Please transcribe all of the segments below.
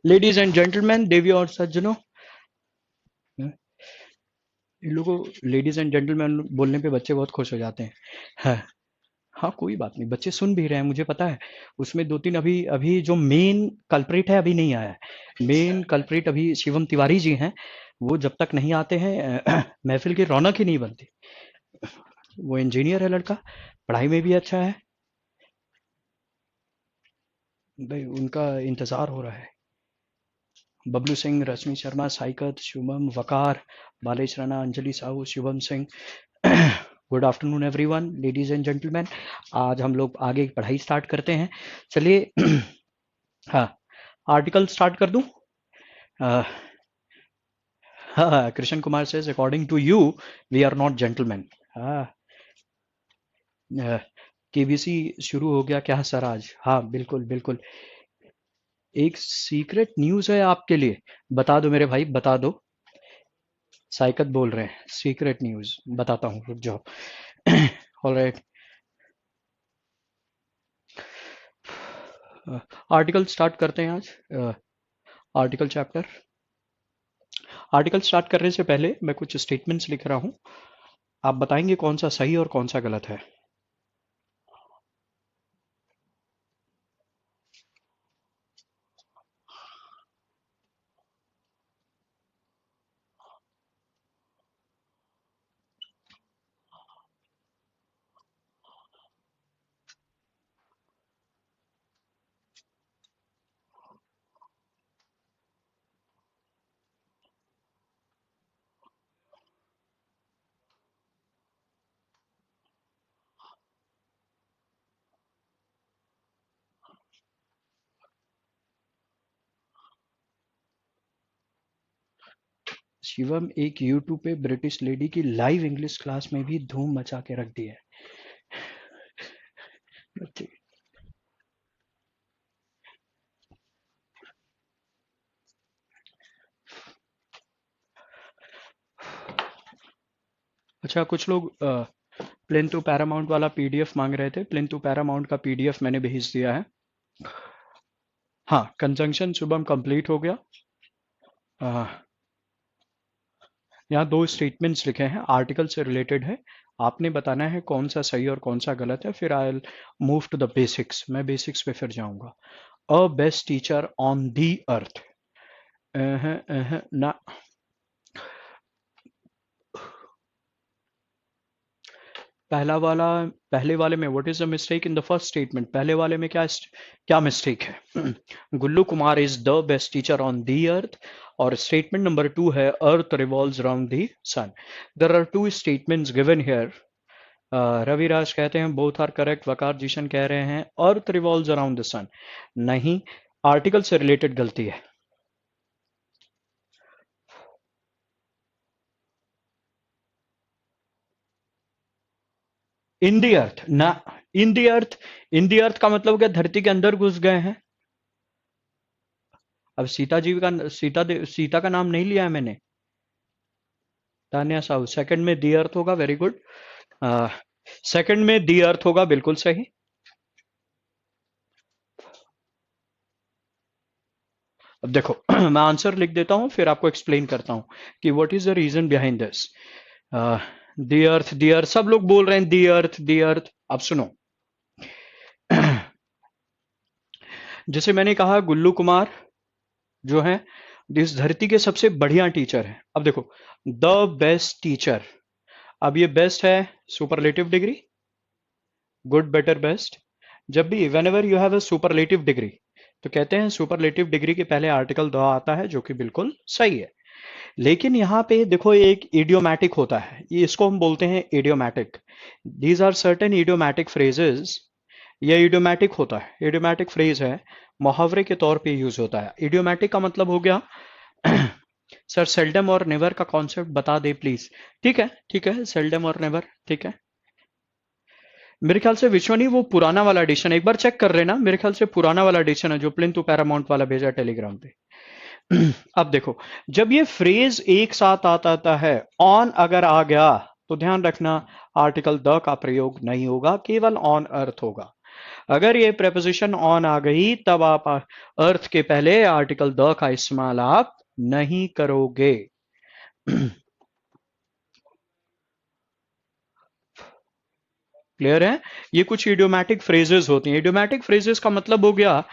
Ladies and gentleman, देवी और सज्जनों, इन लोगों लेडीज एंड जेंटलमैन बोलने पे बच्चे बहुत खुश हो जाते हैं। हाँ, हाँ, कोई बात नहीं, बच्चे सुन भी रहे हैं, मुझे पता है। उसमें दो तीन अभी अभी जो मेन कल्प्रिट है अभी नहीं आया है। मेन कल्प्रिट अभी शिवम तिवारी जी हैं। वो जब तक नहीं आते हैं महफिल की रौनक ही नहीं बनती। वो इंजीनियर है लड़का, पढ़ाई में भी अच्छा है। भाई उनका इंतजार हो रहा है। Bablu Singh, Rashmi Sharma, Saikat, Shubham, Waqar, Balesh Rana, Anjali Sahu, Shubham Singh. Good afternoon everyone, ladies and gentleman. आज हम लोग आगे की पढ़ाई स्टार्ट करते हैं। चलिए। हाँ, आर्टिकल स्टार्ट कर दूं। हाँ, हाँ, Krishna Kumar says according to you we are not gentleman. हाँ, केबीसी शुरू हो गया क्या सर आज? हाँ, बिल्कुल बिल्कुल। एक सीक्रेट न्यूज है आपके लिए, बता दो मेरे भाई, बता दो। साइकत बोल रहे हैं सीक्रेट न्यूज, बताता हूँ, रुक जाओ। ऑलराइट। आर्टिकल स्टार्ट करते हैं आज। Article chapter. आर्टिकल स्टार्ट करने से पहले मैं कुछ स्टेटमेंट्स लिख रहा हूँ। आप बताएंगे कौन सा सही और कौन सा गलत है। शिवम एक यूट्यूब पे ब्रिटिश लेडी की लाइव इंग्लिश क्लास में भी धूम मचा के रख दी है। बच्चे। अच्छा, कुछ लोग प्लेन टू पैरामाउंट वाला पीडीएफ मांग रहे थे। प्लेन टू पैरामाउंट का पीडीएफ मैंने भेज दिया है। हाँ, कंजंक्शन शुभम कंप्लीट हो गया। अ, यहाँ दो स्टेटमेंट्स लिखे हैं, आर्टिकल से रिलेटेड है। आपने बताना है कौन सा सही और कौन सा गलत है, फिर I move to the basics. मैं बेसिक्स पे फिर जाऊंगा। A best teacher on the earth. ना। पहला वाला, पहले वाले में what is the mistake in the first statement? पहले वाले में क्या मिस्टेक है? Gullu Kumar is the best teacher on the earth. और स्टेटमेंट नंबर 2 है earth revolves around the sun. There are two statements given here. Raviraj कहते हैं बोथ आर करेक्ट। वकार जीशन कह रहे हैं अर्थ रिवॉल्व्स अराउंड द सन। नहीं, आर्टिकल से रिलेटेड गलती है। इन दी अर्थ ना। इन दी अर्थ। इन दी अर्थ का मतलब क्या धरती के अंदर घुस गए हैं? अब सीता जी का सीता का नाम नहीं लिया है मैंने। तान्या साहू, सेकंड में दी अर्थ होगा। Very good. सेकंड में दी अर्थ होगा, बिल्कुल सही। अब देखो मैं आंसर लिख देता हूं, फिर आपको एक्सप्लेन करता हूं कि what is the reason behind this. The earth सब लोग बोल रहे हैं, दी अर्थ दी अर्थ। अब सुनो। जैसे मैंने कहा गुल्लू कुमार जो है इस धरती के सबसे बढ़िया टीचर है। अब देखो, द बेस्ट टीचर। अब ये बेस्ट है superlative degree, good better best. जब भी when ever you have a superlative degree तो कहते हैं सुपरलेटिव डिग्री के पहले आर्टिकल द आता है, जो कि बिल्कुल सही है। लेकिन यहाँ पे देखो एक इडियोमैटिक होता है, ये इसको हम बोलते हैं idiomatic. These are certain idiomatic phrases. ये इडियोमैटिक होता है, इडियोमैटिक फ्रेज है, मुहावरे के तौर पे यूज होता है। इडियोमैटिक का मतलब हो गया सर सेल्डम और नेवर का कॉन्सेप्ट बता दे प्लीज। ठीक है, ठीक है, सेल्डम और नेवर, ठीक है। मेरे ख्याल से विश्वनी वो पुराना वाला एडिशन एक बार चेक कर लेना। मेरे ख्याल से पुराना वाला एडिशन है जो प्लेन टू पैरामाउंट वाला भेजा टेलीग्राम पे। अब देखो, जब ये फ्रेज एक साथ आता है, ऑन अगर आ गया तो ध्यान रखना आर्टिकल द का प्रयोग नहीं होगा, केवल ऑन अर्थ होगा। अगर ये preposition on आ गई तब आप अर्थ के पहले आर्टिकल द का इस्तेमाल आप नहीं करोगे। क्लियर है? ये कुछ इडियोमैटिक फ्रेजेस होती हैं। इडियोमैटिक फ्रेजेस का मतलब हो गया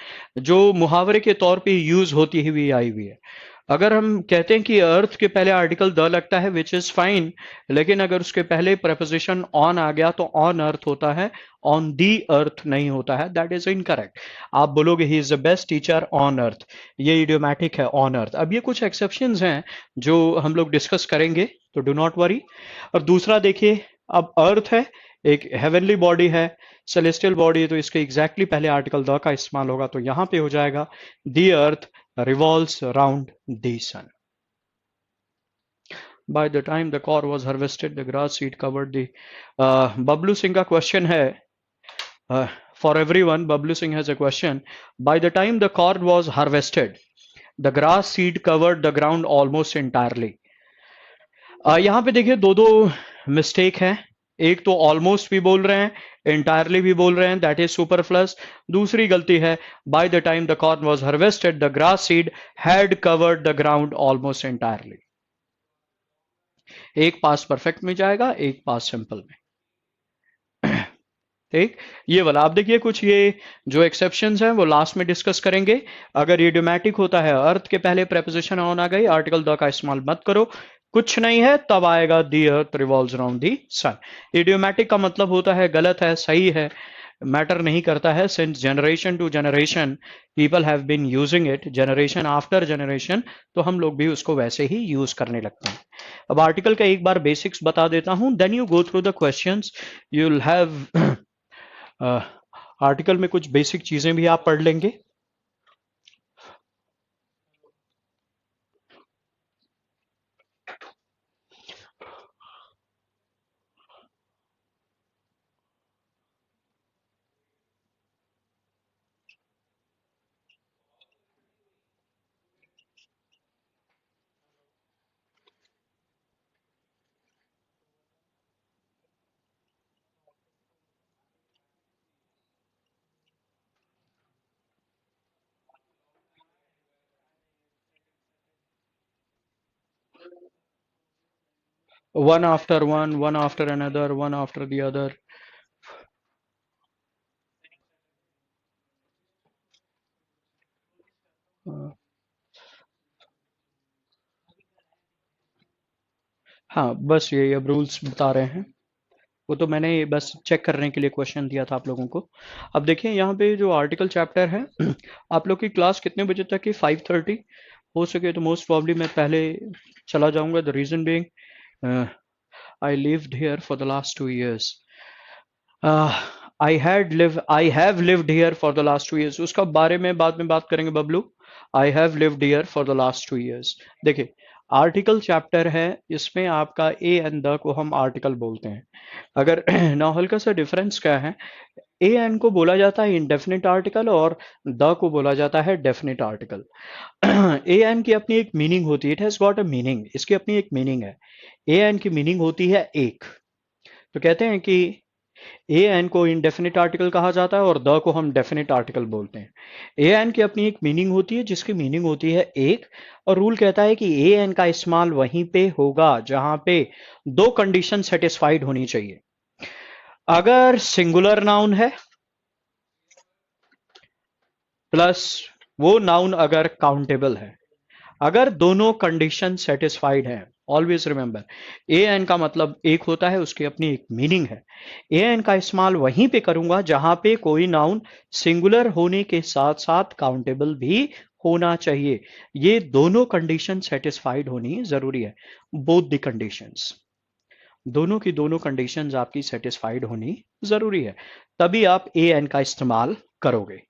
जो मुहावरे के तौर पे यूज होती हुई आई हुई है। अगर हम कहते हैं कि अर्थ के पहले आर्टिकल द लगता है विच इज फाइन, लेकिन अगर उसके पहले प्रपोजिशन ऑन आ गया तो ऑन अर्थ होता है, ऑन दी अर्थ नहीं होता है, दैट इज इनकरेक्ट। आप बोलोगे he is the best teacher on earth, ये इडियोमैटिक है ऑन अर्थ। अब ये कुछ एक्सेप्शंस हैं जो हम लोग डिस्कस करेंगे, तो डू नॉट वरी। और दूसरा देखिए, अब अर्थ है, एक हेवनली बॉडी है, सेलेस्टियल बॉडी है, तो इसके एग्जैक्टली पहले आर्टिकल द का इस्तेमाल होगा, तो यहां पे हो जाएगा दी अर्थ revolves around the sun. By the time the corn was harvested, the grass seed covered the. Bablu Singh का question है, for everyone. Bablu Singh has a question. By the time the corn was harvested, the grass seed covered the ground almost entirely. यहाँ पे देखिए दो mistake है। एक तो almost भी बोल रहे हैं, एंटायरली भी बोल रहे हैं, दैट इज सुपरफ्लस। दूसरी गलती है, by the time the corn was harvested the grass seed had covered the ground almost entirely. एक पास परफेक्ट में जाएगा, एक पास सिंपल में। ठीक, ये वाला आप देखिए, कुछ ये जो एक्सेप्शंस हैं वो लास्ट में डिस्कस करेंगे। अगर ये इडियोमैटिक होता है, अर्थ के पहले प्रेपोजिशन ऑन आ गई, आर्टिकल द का इस्तेमाल मत करो। कुछ नहीं है तब आएगा the earth revolves around the sun. Idiomatic का मतलब होता है गलत है, सही है, मैटर नहीं करता है। Since generation to generation people have been using it, generation after generation, तो हम लोग भी उसको वैसे ही यूज करने लगते हैं। अब आर्टिकल का एक बार बेसिक्स बता देता हूं, then you go through the questions, you will have article में कुछ बेसिक चीजें भी आप पढ़ लेंगे। One after one after another, one after the other. हाँ, बस ये अब रूल्स बता रहे हैं, वो तो मैंने बस चेक करने के लिए क्वेश्चन दिया था आप लोगों को। अब देखिए यहाँ पे जो आर्टिकल चैप्टर है, आप लोग की क्लास कितने बजे तक की? 5:30 हो सके तो मोस्ट प्रॉब्ली मैं पहले चला जाऊंगा। The reason being I lived here for the last 2 years. I have lived here for the last 2 years, उसका बारे में बाद में बात करेंगे Bablu. I have lived here for the last 2 years। देखिए आर्टिकल चैप्टर है, इसमें आपका ए एंड द को हम आर्टिकल बोलते हैं। अगर ना हल्का सा डिफरेंस क्या है, ए एन को बोला जाता है इंडेफिनिट आर्टिकल और द को बोला जाता है डेफिनिट आर्टिकल। ए एन की अपनी एक मीनिंग होती है, it has got a meaning, इसकी अपनी एक मीनिंग है। ए एन की मीनिंग होती है एक, तो कहते हैं कि ए एन को इंडेफिनिट आर्टिकल कहा जाता है और द को हम डेफिनिट आर्टिकल बोलते हैं। ए एन की अपनी एक मीनिंग होती है जिसकी मीनिंग होती है एक, और रूल कहता है कि ए एन का इस्तेमाल वहीं पे होगा जहां पे दो कंडीशन सेटिस्फाइड होनी चाहिए। अगर सिंगुलर नाउन है प्लस वो नाउन अगर काउंटेबल है, अगर दोनों कंडीशन सेटिस्फाइड है, ऑलवेज रिमेंबर ए एन का मतलब एक होता है, उसकी अपनी एक मीनिंग है। ए एन का इस्तेमाल वहीं पे करूंगा जहां पे कोई नाउन सिंगुलर होने के साथ साथ काउंटेबल भी होना चाहिए। ये दोनों कंडीशन सेटिस्फाइड होनी जरूरी है, बोथ द कंडीशंस, दोनों की दोनों कंडीशंस आपकी सेटिस्फाइड होनी जरूरी है, तभी आप ए एन का इस्तेमाल करोगे।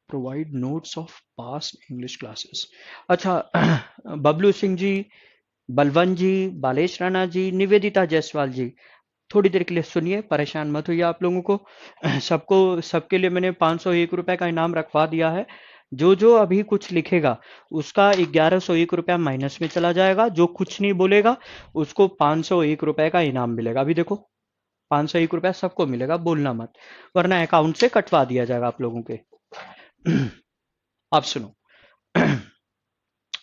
Provide notes of past English classes. अच्छा, बबलू सिंह जी, बलवंत जी, बालेश राणा जी, निवेदिता जायसवाल जी, थोड़ी देर के लिए सुनिए, परेशान मत होइए आप लोगों को। सबको सबके लिए मैंने 501 रुपए का इनाम रखवा दिया है। जो जो अभी कुछ लिखेगा उसका 1101 रुपया माइनस में चला जाएगा, जो कुछ नहीं बोलेगा उसको 501 रुपए का इनाम मिलेगा। अभी देखो 501 रुपया सबको मिलेगा, बोलना मत, वरना अकाउंट से कटवा दिया जाएगा आप लोगों के। आप सुनो।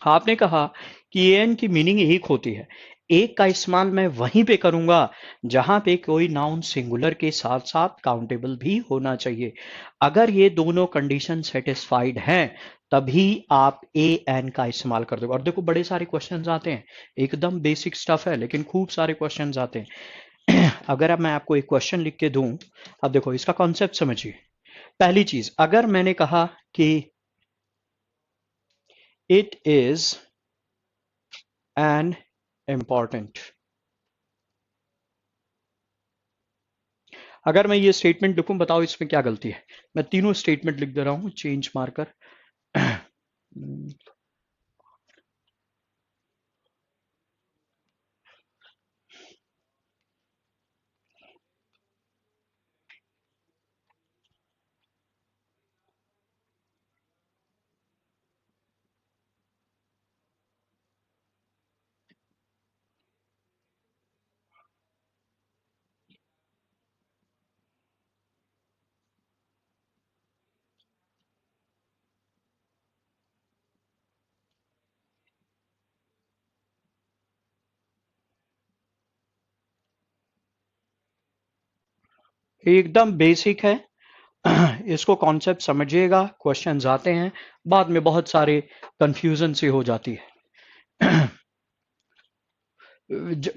आपने कहा कि एन की मीनिंग एक होती है, एक का इस्तेमाल मैं वहीं पे करूंगा जहां पे कोई नाउन सिंगुलर के साथ साथ काउंटेबल भी होना चाहिए। अगर ये दोनों कंडीशन सेटिस्फाइड हैं तभी आप ए एन का इस्तेमाल कर दो। और देखो बड़े सारे क्वेश्चंस आते हैं, एकदम बेसिक स्टफ है लेकिन खूब सारे क्वेश्चंस आते हैं। अगर अब मैं आपको एक क्वेश्चन लिख के दूं, अब देखो इसका कॉन्सेप्ट समझिए। पहली चीज, अगर मैंने कहा कि इट इज एन इम्पॉर्टेंट, अगर मैं ये स्टेटमेंट लिखूं बताओ इसमें क्या गलती है। मैं तीनों स्टेटमेंट लिख दे रहा हूं चेंज मार्कर। एकदम बेसिक है। इसको कॉन्सेप्ट समझिएगा, क्वेश्चंस आते हैं बाद में बहुत सारे कंफ्यूजन से हो जाती है।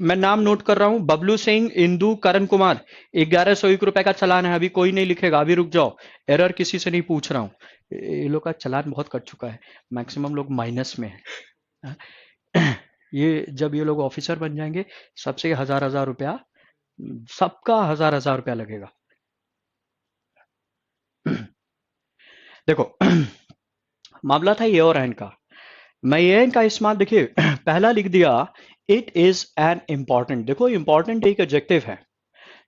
मैं नाम नोट कर रहा हूं, बबलू सिंह, इंदू, करण कुमार। 1101 रुपए का चालान है, अभी कोई नहीं लिखेगा, अभी रुक जाओ, एरर किसी से नहीं पूछ रहा हूं। ये लोग का चालान बहुत कट चुका है, मैक्सिमम लोग माइनस में है। ये जब ये लोग ऑफिसर बन जाएंगे सबसे 1000-1000 रुपया, सबका 1000-1000 रुपया लगेगा। देखो मामला था ये और एन का, मैं ये एन का इस्तेमाल देखिए पहला लिख दिया, इट इज एन इंपॉर्टेंट। देखो इंपॉर्टेंट एक एडजेक्टिव है,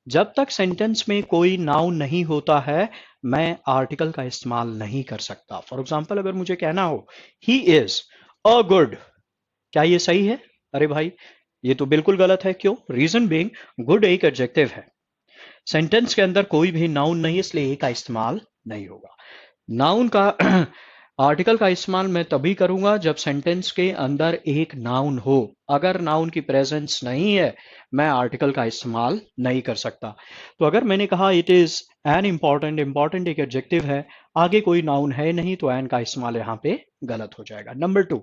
जब तक सेंटेंस में कोई नाउन नहीं होता है मैं आर्टिकल का इस्तेमाल नहीं कर सकता। फॉर एग्जाम्पल अगर मुझे कहना हो ही इज अ गुड, क्या ये सही है? अरे भाई ये तो बिल्कुल गलत है। क्यों? रीजन बीइंग गुड एक एडजेक्टिव है, सेंटेंस के अंदर कोई भी नाउन नहीं, इसलिए ए का इस्तेमाल नहीं होगा। नाउन का आर्टिकल का इस्तेमाल मैं तभी करूंगा जब सेंटेंस के अंदर एक नाउन हो, अगर नाउन की प्रेजेंस नहीं है मैं आर्टिकल का इस्तेमाल नहीं कर सकता। तो अगर मैंने कहा it is an important, important एक एडजेक्टिव है, आगे कोई नाउन है नहीं, तो एन का इस्तेमाल यहां पे गलत हो जाएगा। नंबर 2,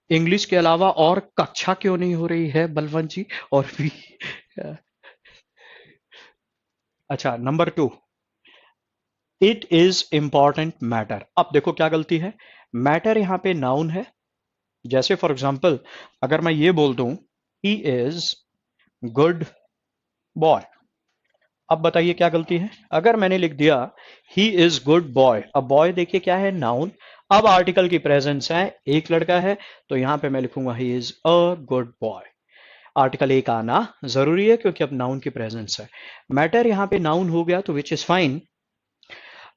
इंग्लिश के अलावा और कक्षा क्यों नहीं हो रही है बलवंत जी? और भी अच्छा, number 2, it is important matter. अब देखो क्या गलती है, मैटर यहां पे नाउन है। जैसे फॉर एग्जाम्पल अगर मैं ये बोल दूं ही इज गुड बॉय, अब बताइए क्या गलती है। अगर मैंने लिख दिया ही इज गुड बॉय, अब बॉय देखिए क्या है, नाउन। अब आर्टिकल की प्रेजेंस है, एक लड़का है, तो यहां पे मैं लिखूंगा ही is a good boy. Article एक आना जरूरी है क्योंकि अब नाउन की प्रेजेंस है। मैटर यहां पे नाउन हो गया तो विच इज फाइन,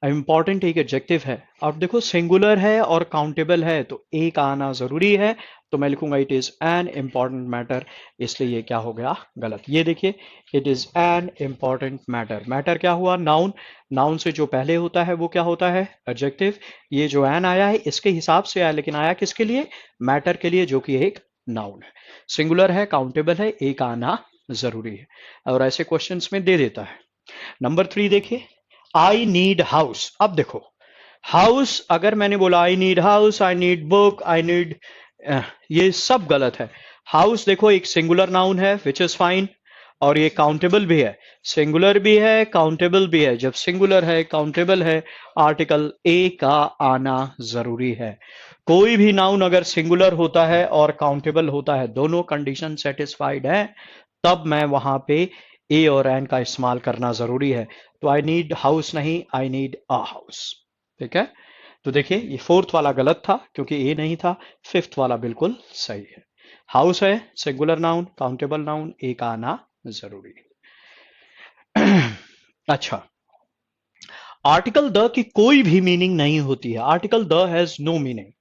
इंपॉर्टेंट एक एडजेक्टिव है। अब देखो सिंगुलर है और काउंटेबल है तो एक आना जरूरी है, तो मैं लिखूंगा it is an important matter, इसलिए ये क्या हो गया, गलत। ये देखिए it is an important matter, matter क्या हुआ, नाउन, नाउन से जो पहले होता है वो क्या होता है, एडजेक्टिव। ये जो एन आया है इसके हिसाब से आया, लेकिन आया किसके लिए, मैटर के लिए, जो कि एक नाउन है, सिंगुलर है, काउंटेबल है, एक आना जरूरी है, और ऐसे क्वेश्चंस में दे देता है। नंबर 3 देखिए, आई नीड हाउस। अब देखो हाउस, अगर मैंने बोला I need house, I need book, I need, ये सब गलत है। हाउस देखो एक सिंगुलर नाउन है विच इज फाइन, और ये काउंटेबल भी है, सिंगुलर भी है काउंटेबल भी है। जब सिंगुलर है काउंटेबल है, आर्टिकल ए का आना जरूरी है। कोई भी नाउन अगर सिंगुलर होता है और काउंटेबल होता है, दोनों कंडीशन सेटिस्फाइड है, तब मैं वहां पे ए और एन का इस्तेमाल करना जरूरी है। तो आई नीड हाउस नहीं, आई नीड अ हाउस। ठीक है, तो देखिए ये फोर्थ वाला गलत था क्योंकि ए नहीं था, फिफ्थ वाला बिल्कुल सही है। हाउस है सिंगुलर नाउन, काउंटेबल नाउन, ए का आना जरूरी है। अच्छा, आर्टिकल द की कोई भी मीनिंग नहीं होती है, article the has no meaning,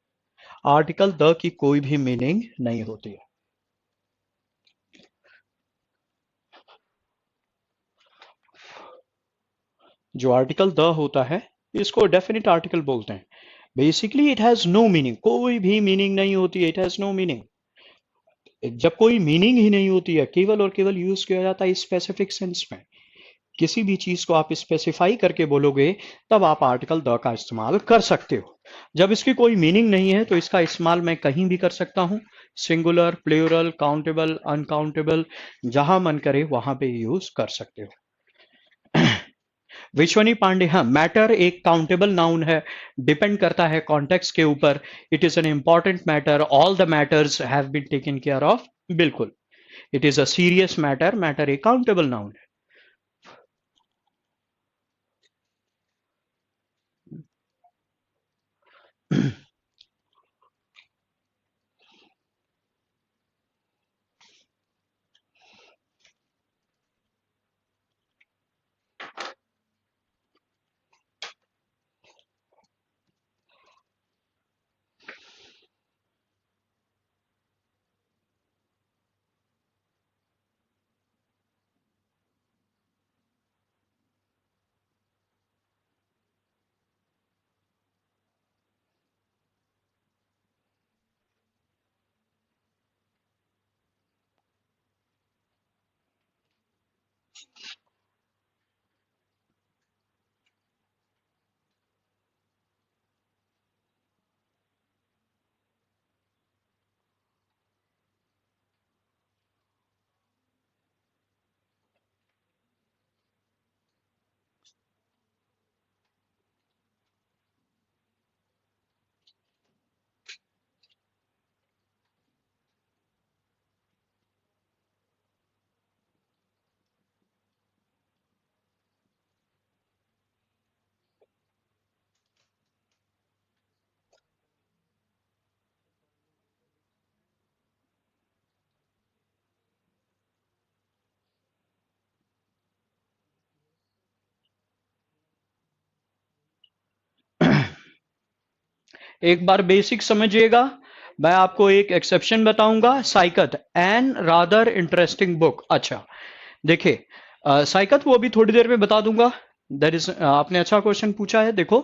article the की कोई भी मीनिंग नहीं होती है। जो आर्टिकल द होता है इसको डेफिनेट आर्टिकल बोलते हैं। Basically it has no meaning, कोई भी मीनिंग नहीं होती है, इट हैज नो मीनिंग। जब कोई मीनिंग ही नहीं होती है, केवल और केवल यूज किया जाता है स्पेसिफिक सेंस में, किसी भी चीज को आप स्पेसिफाई करके बोलोगे तब आप आर्टिकल द का इस्तेमाल कर सकते हो। जब इसकी कोई मीनिंग नहीं है तो इसका इस्तेमाल मैं कहीं भी कर सकता हूं, सिंगुलर, प्लूरल, काउंटेबल, अनकाउंटेबल, जहां मन करे वहां पे यूज कर सकते हो। विश्वनी पांडे, हाँ, मैटर एक काउंटेबल नाउन है, डिपेंड करता है कॉन्टेक्स्ट के ऊपर। It is an important matter, all the matters have been taken care of, बिल्कुल। It is a serious matter, matter एक काउंटेबल नाउन है। एक बार बेसिक समझिएगा, मैं आपको एक एक्सेप्शन बताऊंगा, Saikat an rather interesting book. अच्छा, देखिए, साइकत वो अभी थोड़ी देर में बता दूंगा। दैट इज, आपने अच्छा क्वेश्चन पूछा है। देखो,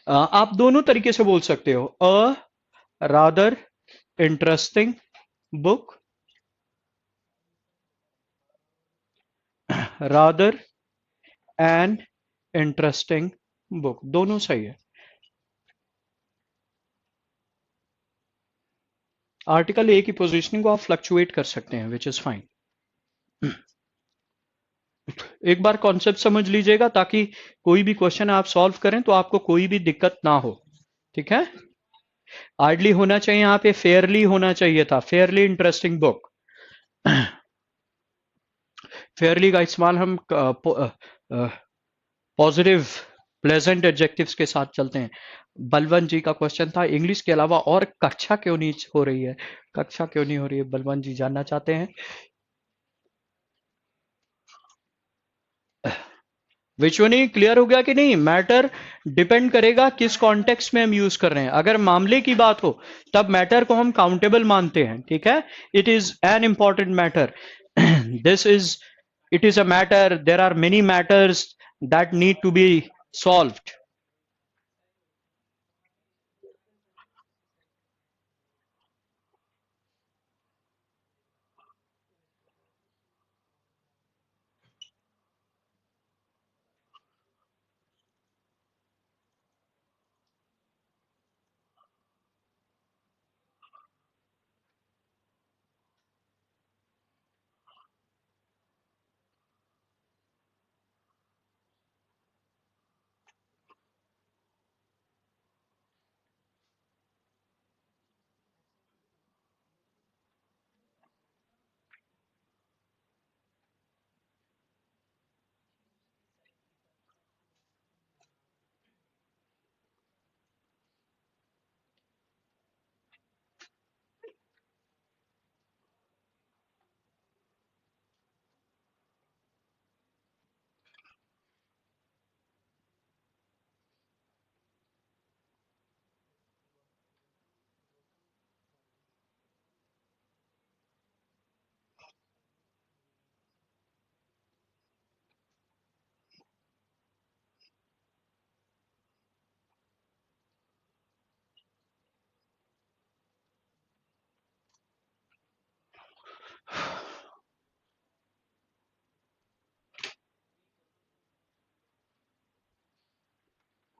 आप दोनों तरीके से बोल सकते हो, a rather interesting book, rather an interesting book, दोनों सही है। आर्टिकल ए की पोजीशनिंग को आप फ्लक्चुएट कर सकते हैं, विच इज फाइन। एक बार कॉन्सेप्ट समझ लीजिएगा ताकि कोई भी क्वेश्चन आप सॉल्व करें तो आपको कोई भी दिक्कत ना हो। ठीक है, हार्डली होना चाहिए, यहाँ पे फेयरली होना चाहिए था, फेयरली इंटरेस्टिंग बुक। फेयरली का इस्तेमाल हम पॉजिटिव प्लेजेंट एडजेक्टिव्स के साथ चलते हैं। बलवंत जी का क्वेश्चन था इंग्लिश के अलावा और कक्षा क्यों नहीं हो रही है, कक्षा क्यों नहीं हो रही है, बलवंत जी जानना चाहते हैं। विचुअली क्लियर हो गया कि नहीं? मैटर डिपेंड करेगा किस कॉन्टेक्स्ट में हम यूज कर रहे हैं। अगर मामले की बात हो तब मैटर को हम काउंटेबल मानते हैं, ठीक है। It is an important matter, this is, it is a matter, there are many matters that need to be solved.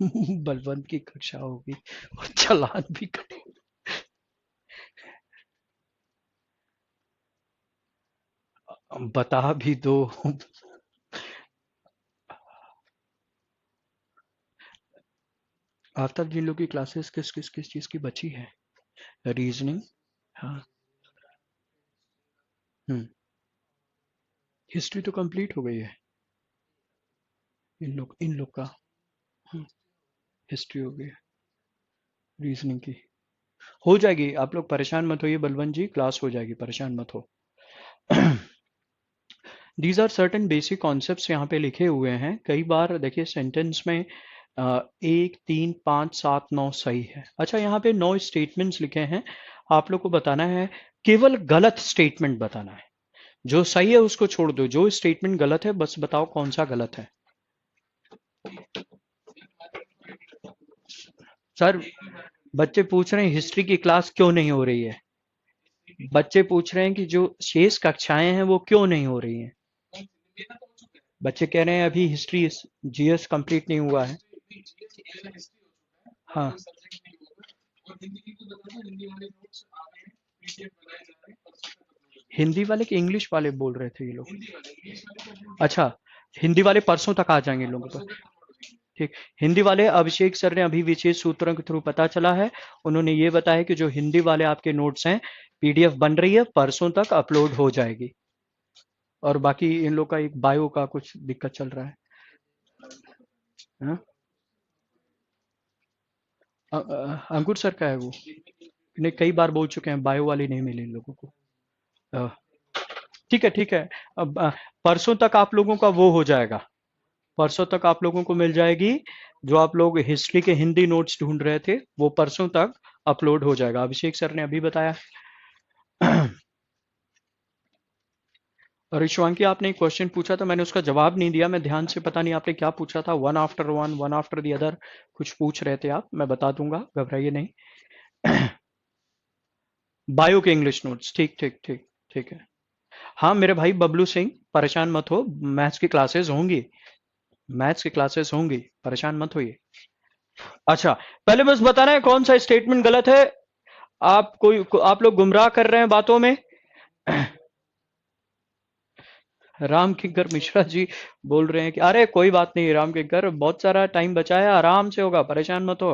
Balwant की कक्षा होगी और चालान भी कटे। बता भी दो। आफ्ताब जी लोग की क्लासेस किस किस किस चीज की बची है? रीजनिंग। हाँ। हम्म। हिस्ट्री तो कंप्लीट हो गई है इन लोग का। हिस्ट्री हो गई है। रीजनिंग की हो जाएगी, आप लोग परेशान मत होइए बलवंत जी, क्लास हो जाएगी, परेशान मत हो। These are certain basic concepts यहाँ पे लिखे हुए हैं। कई बार देखिए सेंटेंस में 1, 3, 5, 7, 9 सही है। अच्छा, यहाँ पे 9 स्टेटमेंट्स लिखे हैं, आप लोग को बताना है, केवल गलत स्टेटमेंट बताना है। जो सही है उसको छोड़ दो, जो स्टेटमेंट गलत है बस बताओ कौन सा गलत है। सर, बच्चे पूछ रहे हैं हिस्ट्री की क्लास क्यों नहीं हो रही है। बच्चे पूछ रहे हैं कि जो शेष कक्षाएं हैं वो क्यों नहीं हो रही हैं। बच्चे कह रहे हैं अभी हिस्ट्री जीएस कंप्लीट नहीं हुआ है। हाँ। हिंदी वाले कि इंग्लिश वाले बोल रहे थे ये लोग? अच्छा, हिंदी वाले परसों तक आ जाएंगे लोगों पर। ठीक। हिंदी वाले अभिषेक सर ने अभी विशेष सूत्रों के थ्रू पता चला है, उन्होंने ये बताया कि जो हिंदी वाले आपके नोट्स हैं, पीडीएफ बन रही है, परसों तक अपलोड हो जाएगी। और बाकी इन लोग का एक बायो का कुछ दिक्कत चल रहा है। हाँ? अंकुर सर का है वो, ने कई बार बोल चुके हैं बायो वाली नहीं मिली इन लोगों को। अ, ठीक है ठीक है। अब परसों तक आप लोगों का वो हो जाएगा, परसों तक आप लोगों को मिल जाएगी। जो आप लोग हिस्ट्री के हिंदी नोट्स ढूंढ रहे थे वो परसों तक अपलोड हो जाएगा, अभिषेक सर ने अभी बताया। और शिवांकी, आपने एक क्वेश्चन पूछा था, मैंने उसका जवाब नहीं दिया, मैं ध्यान से, पता नहीं आपने क्या पूछा था, one after one, one after the other, कुछ पूछ रहे थे आप, मैं बता दूंगा, घबराइए नहीं। बायो के इंग्लिश नोट्स, ठीक ठीक ठीक। ठीक है। हाँ मेरे भाई बबलू सिंह, परेशान मत हो, मैथ्स की क्लासेस होंगी, मैथ्स की क्लासेस होंगी, परेशान मत होइए। अच्छा, पहले बस बताना है कौन सा स्टेटमेंट गलत है। आप लोग गुमराह कर रहे हैं बातों में। राम किंकर मिश्रा जी बोल रहे हैं कि अरे कोई बात नहीं राम किंकर, बहुत सारा टाइम बचा है, आराम से होगा, परेशान मत हो।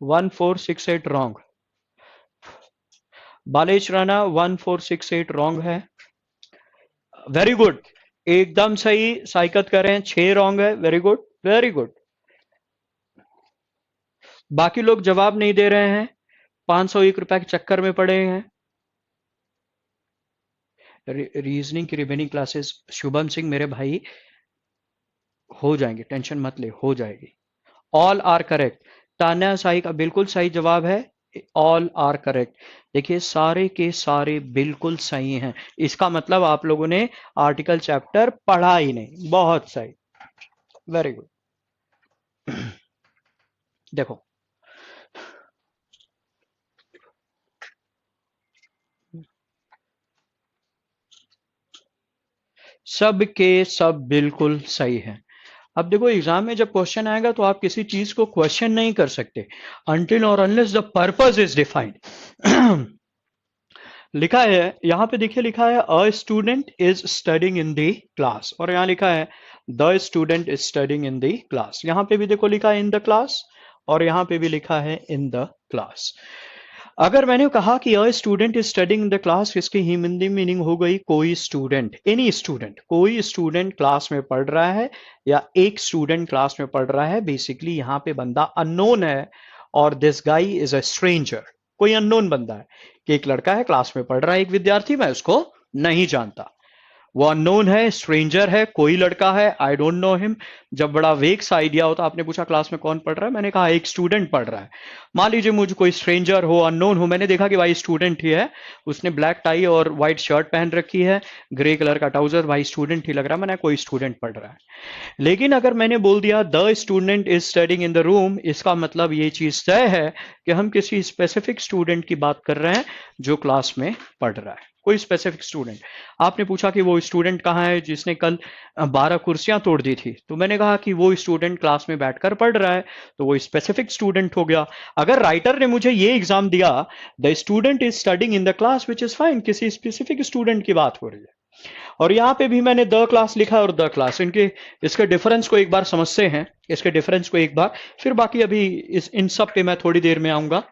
1468 रॉन्ग। बालेश राणा 1468 रॉन्ग है। वेरी गुड, एकदम सही, साइकत करें, 6 रॉन्ग है, वेरी गुड वेरी गुड। बाकी लोग जवाब नहीं दे रहे हैं, 501 रुपए के चक्कर में पड़े हैं। रीजनिंग की रिमेनिंग क्लासेस शुभम सिंह मेरे भाई हो जाएंगे, टेंशन मत ले, हो जाएगी। All are correct, Tanya Sai का बिल्कुल सही जवाब है, ऑल आर करेक्ट। देखिए सारे के सारे बिल्कुल सही हैं, इसका मतलब आप लोगों ने आर्टिकल चैप्टर पढ़ा ही नहीं, बहुत सही, वेरी गुड। देखो सब के सब बिल्कुल सही है। अब देखो एग्जाम में जब क्वेश्चन आएगा तो आप किसी चीज को क्वेश्चन नहीं कर सकते अनटिल और unless the purpose is defined. लिखा है यहां पे, देखिए लिखा है अ student is studying in the class, और यहां लिखा है the student is studying in the class. यहां पे भी देखो लिखा है इन द क्लास, और यहां पे भी लिखा है इन द क्लास। अगर मैंने कहा कि अ student is studying in the class, इसकी हिंदी मीनिंग हो गई कोई स्टूडेंट, एनी स्टूडेंट, कोई स्टूडेंट क्लास में पढ़ रहा है, या एक स्टूडेंट क्लास में पढ़ रहा है। बेसिकली यहाँ पे बंदा अननोन है, और this guy is a stranger, कोई अननोन बंदा है, कि एक लड़का है क्लास में पढ़ रहा है, एक विद्यार्थी, मैं उसको नहीं जानता, वो अननोन है, स्ट्रेंजर है, कोई लड़का है, आई डोंट नो हिम। जब बड़ा वेग सा आइडिया होता, आपने पूछा क्लास में कौन पढ़ रहा है, मैंने कहा एक स्टूडेंट पढ़ रहा है। मान लीजिए मुझे कोई स्ट्रेंजर हो, अननोन हो, मैंने देखा कि भाई स्टूडेंट ही है, उसने ब्लैक टाई और व्हाइट शर्ट पहन रखी है, ग्रे कलर का ट्राउजर, भाई स्टूडेंट ही लग रहा है, मैंने कोई स्टूडेंट पढ़ रहा है। लेकिन अगर मैंने बोल दिया the student is studying in the room, इसका मतलब ये चीज तय है कि हम किसी स्पेसिफिक स्टूडेंट की बात कर रहे हैं जो क्लास में पढ़ रहा है, कोई स्पेसिफिक स्टूडेंट। आपने पूछा कि वो स्टूडेंट कहाँ है जिसने कल 12 कुर्सियां तोड़ दी थी, तो मैंने कहा कि वो स्टूडेंट क्लास में बैठकर पढ़ रहा है, तो वो स्पेसिफिक स्टूडेंट हो गया। अगर राइटर ने मुझे ये एग्जाम दिया, the student is studying in the class which is fine, किसी स्पेसिफिक स्टूडेंट की बात हो रही है। और यहाँ पे भी मैंने द क्लास लिखा और द क्लास, इनके इसके डिफरेंस को एक बार समझते हैं, इसके डिफरेंस को एक बार, फिर बाकी अभी इन सब पे मैं थोड़ी देर में आऊंगा।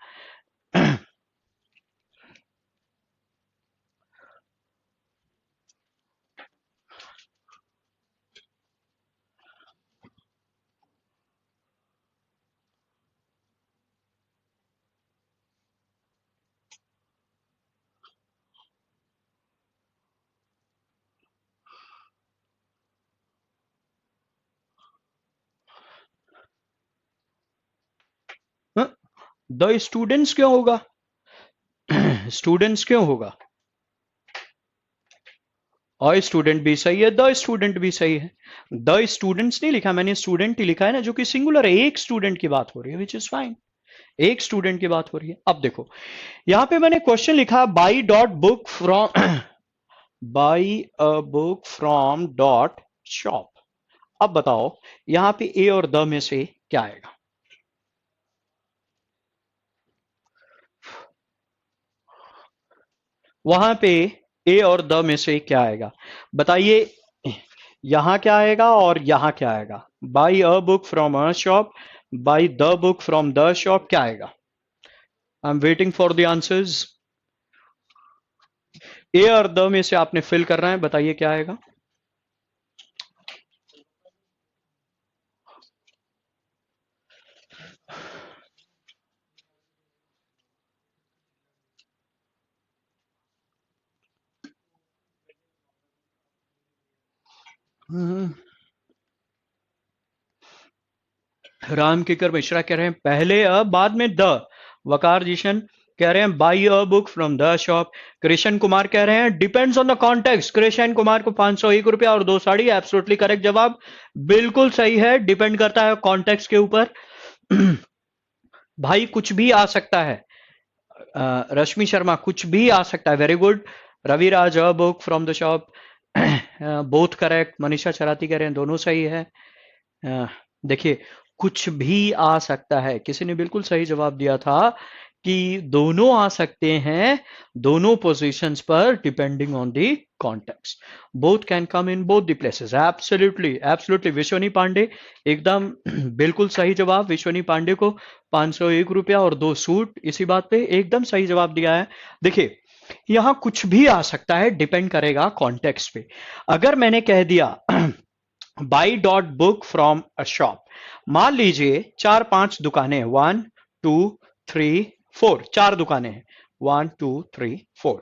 द स्टूडेंट्स क्यों होगा? स्टूडेंट्स क्यों होगा? और स्टूडेंट भी सही है, द स्टूडेंट भी सही है। द स्टूडेंट्स नहीं लिखा मैंने, स्टूडेंट ही लिखा है ना, जो कि सिंगुलर है, एक स्टूडेंट की बात हो रही है, विच इज फाइन, एक स्टूडेंट की बात हो रही है। अब देखो यहां पे मैंने क्वेश्चन लिखा by dot book from by a book from dot shop. अब बताओ यहां पे ए और द में से क्या आएगा? वहां पे ए और द में से क्या आएगा बताइए? यहां क्या आएगा और यहां क्या आएगा? Buy a book from a shop, buy the book from the shop, क्या आएगा? I am waiting for the answers. A और द में से आपने फिल करना है, बताइए क्या आएगा? राम किकर मिश्रा कह रहे हैं पहले अ बाद में द। वकार जिशन कह रहे हैं by a book from the shop. Krishna Kumar कह रहे हैं depends on the context. Krishna Kumar को 501 रुपया और 2 साड़ी, एब्सोल्युटली करेक्ट जवाब, बिल्कुल सही है, डिपेंड करता है कॉन्टेक्स्ट के ऊपर। भाई कुछ भी आ सकता है। रश्मि शर्मा कुछ भी आ सकता है, very good. Raviraj a book from the shop, both correct. Manisha Charati कह रहे हैं दोनों सही है। देखिए कुछ भी आ सकता है, किसी ने बिल्कुल सही जवाब दिया था कि दोनों आ सकते हैं, दोनों पोजीशंस पर, depending on the context. Both can come in both the places, absolutely absolutely. Vishwani Pandey एकदम बिल्कुल सही जवाब। विश्वनी पांडे को 501 रुपया और 2 सूट, इसी बात पे एकदम सही जवाब दिया है। देखिए यहां कुछ भी आ सकता है, डिपेंड करेगा कॉन्टेक्स्ट पे। अगर मैंने कह दिया by dot book from a shop, मान लीजिए 4-5 दुकानें हैं, 1 2 3 4, 4 दुकानें हैं, 1 2 3 4,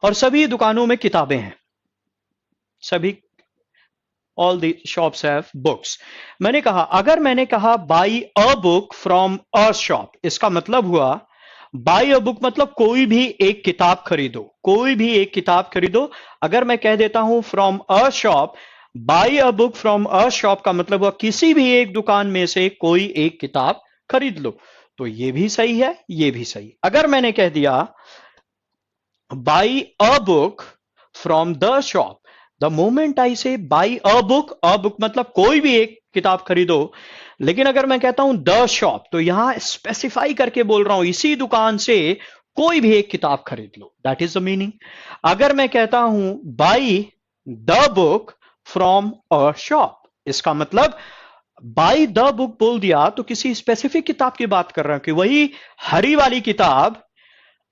और सभी दुकानों में किताबें हैं, सभी, all the shops have books. मैंने कहा, अगर मैंने कहा by a book from a shop, इसका मतलब हुआ बाई अ बुक मतलब कोई भी एक किताब खरीदो, कोई भी एक किताब खरीदो। अगर मैं कह देता हूं from a shop, by a book from a shop का मतलब हुआ किसी भी एक दुकान में से कोई एक किताब खरीद लो, तो ये भी सही है, ये भी सही। अगर मैंने कह दिया by a book from the shop, the moment I से बाई अ बुक मतलब कोई भी एक किताब खरीदो, लेकिन अगर मैं कहता हूं द शॉप, तो यहां स्पेसिफाई करके बोल रहा हूं इसी दुकान से कोई भी एक किताब खरीद लो, दैट इज द मीनिंग। अगर मैं कहता हूं by the book from a shop, इसका मतलब बाई द बुक बोल दिया तो किसी स्पेसिफिक किताब की बात कर रहा हूं, कि वही हरी वाली किताब,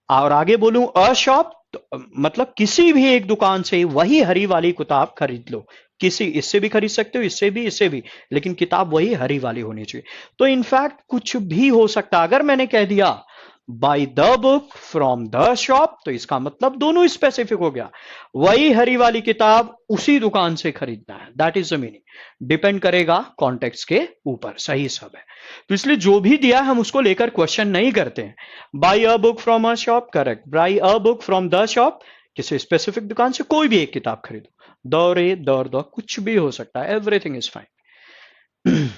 और आगे बोलूं अ शॉप तो मतलब किसी भी एक दुकान से वही हरी वाली किताब खरीद लो, किसी, इससे भी खरीद सकते हो, इससे भी, इससे भी, लेकिन किताब वही हरी वाली होनी चाहिए। तो इनफैक्ट कुछ भी हो सकता। अगर मैंने कह दिया by the book from the shop, तो इसका मतलब दोनों स्पेसिफिक हो गया, वही हरी वाली किताब उसी दुकान से खरीदना है, that is the meaning. Depend करेगा कॉन्टेक्स्ट के ऊपर, सही सब है। तो इसलिए जो भी दिया हम उसको लेकर क्वेश्चन नहीं करते हैं। By a book from a shop, correct. By a book from the shop, किसी स्पेसिफिक दुकान से कोई भी एक किताब खरीदो, दौरे दौर दौर कुछ भी हो सकता है, एवरीथिंग इज फाइन।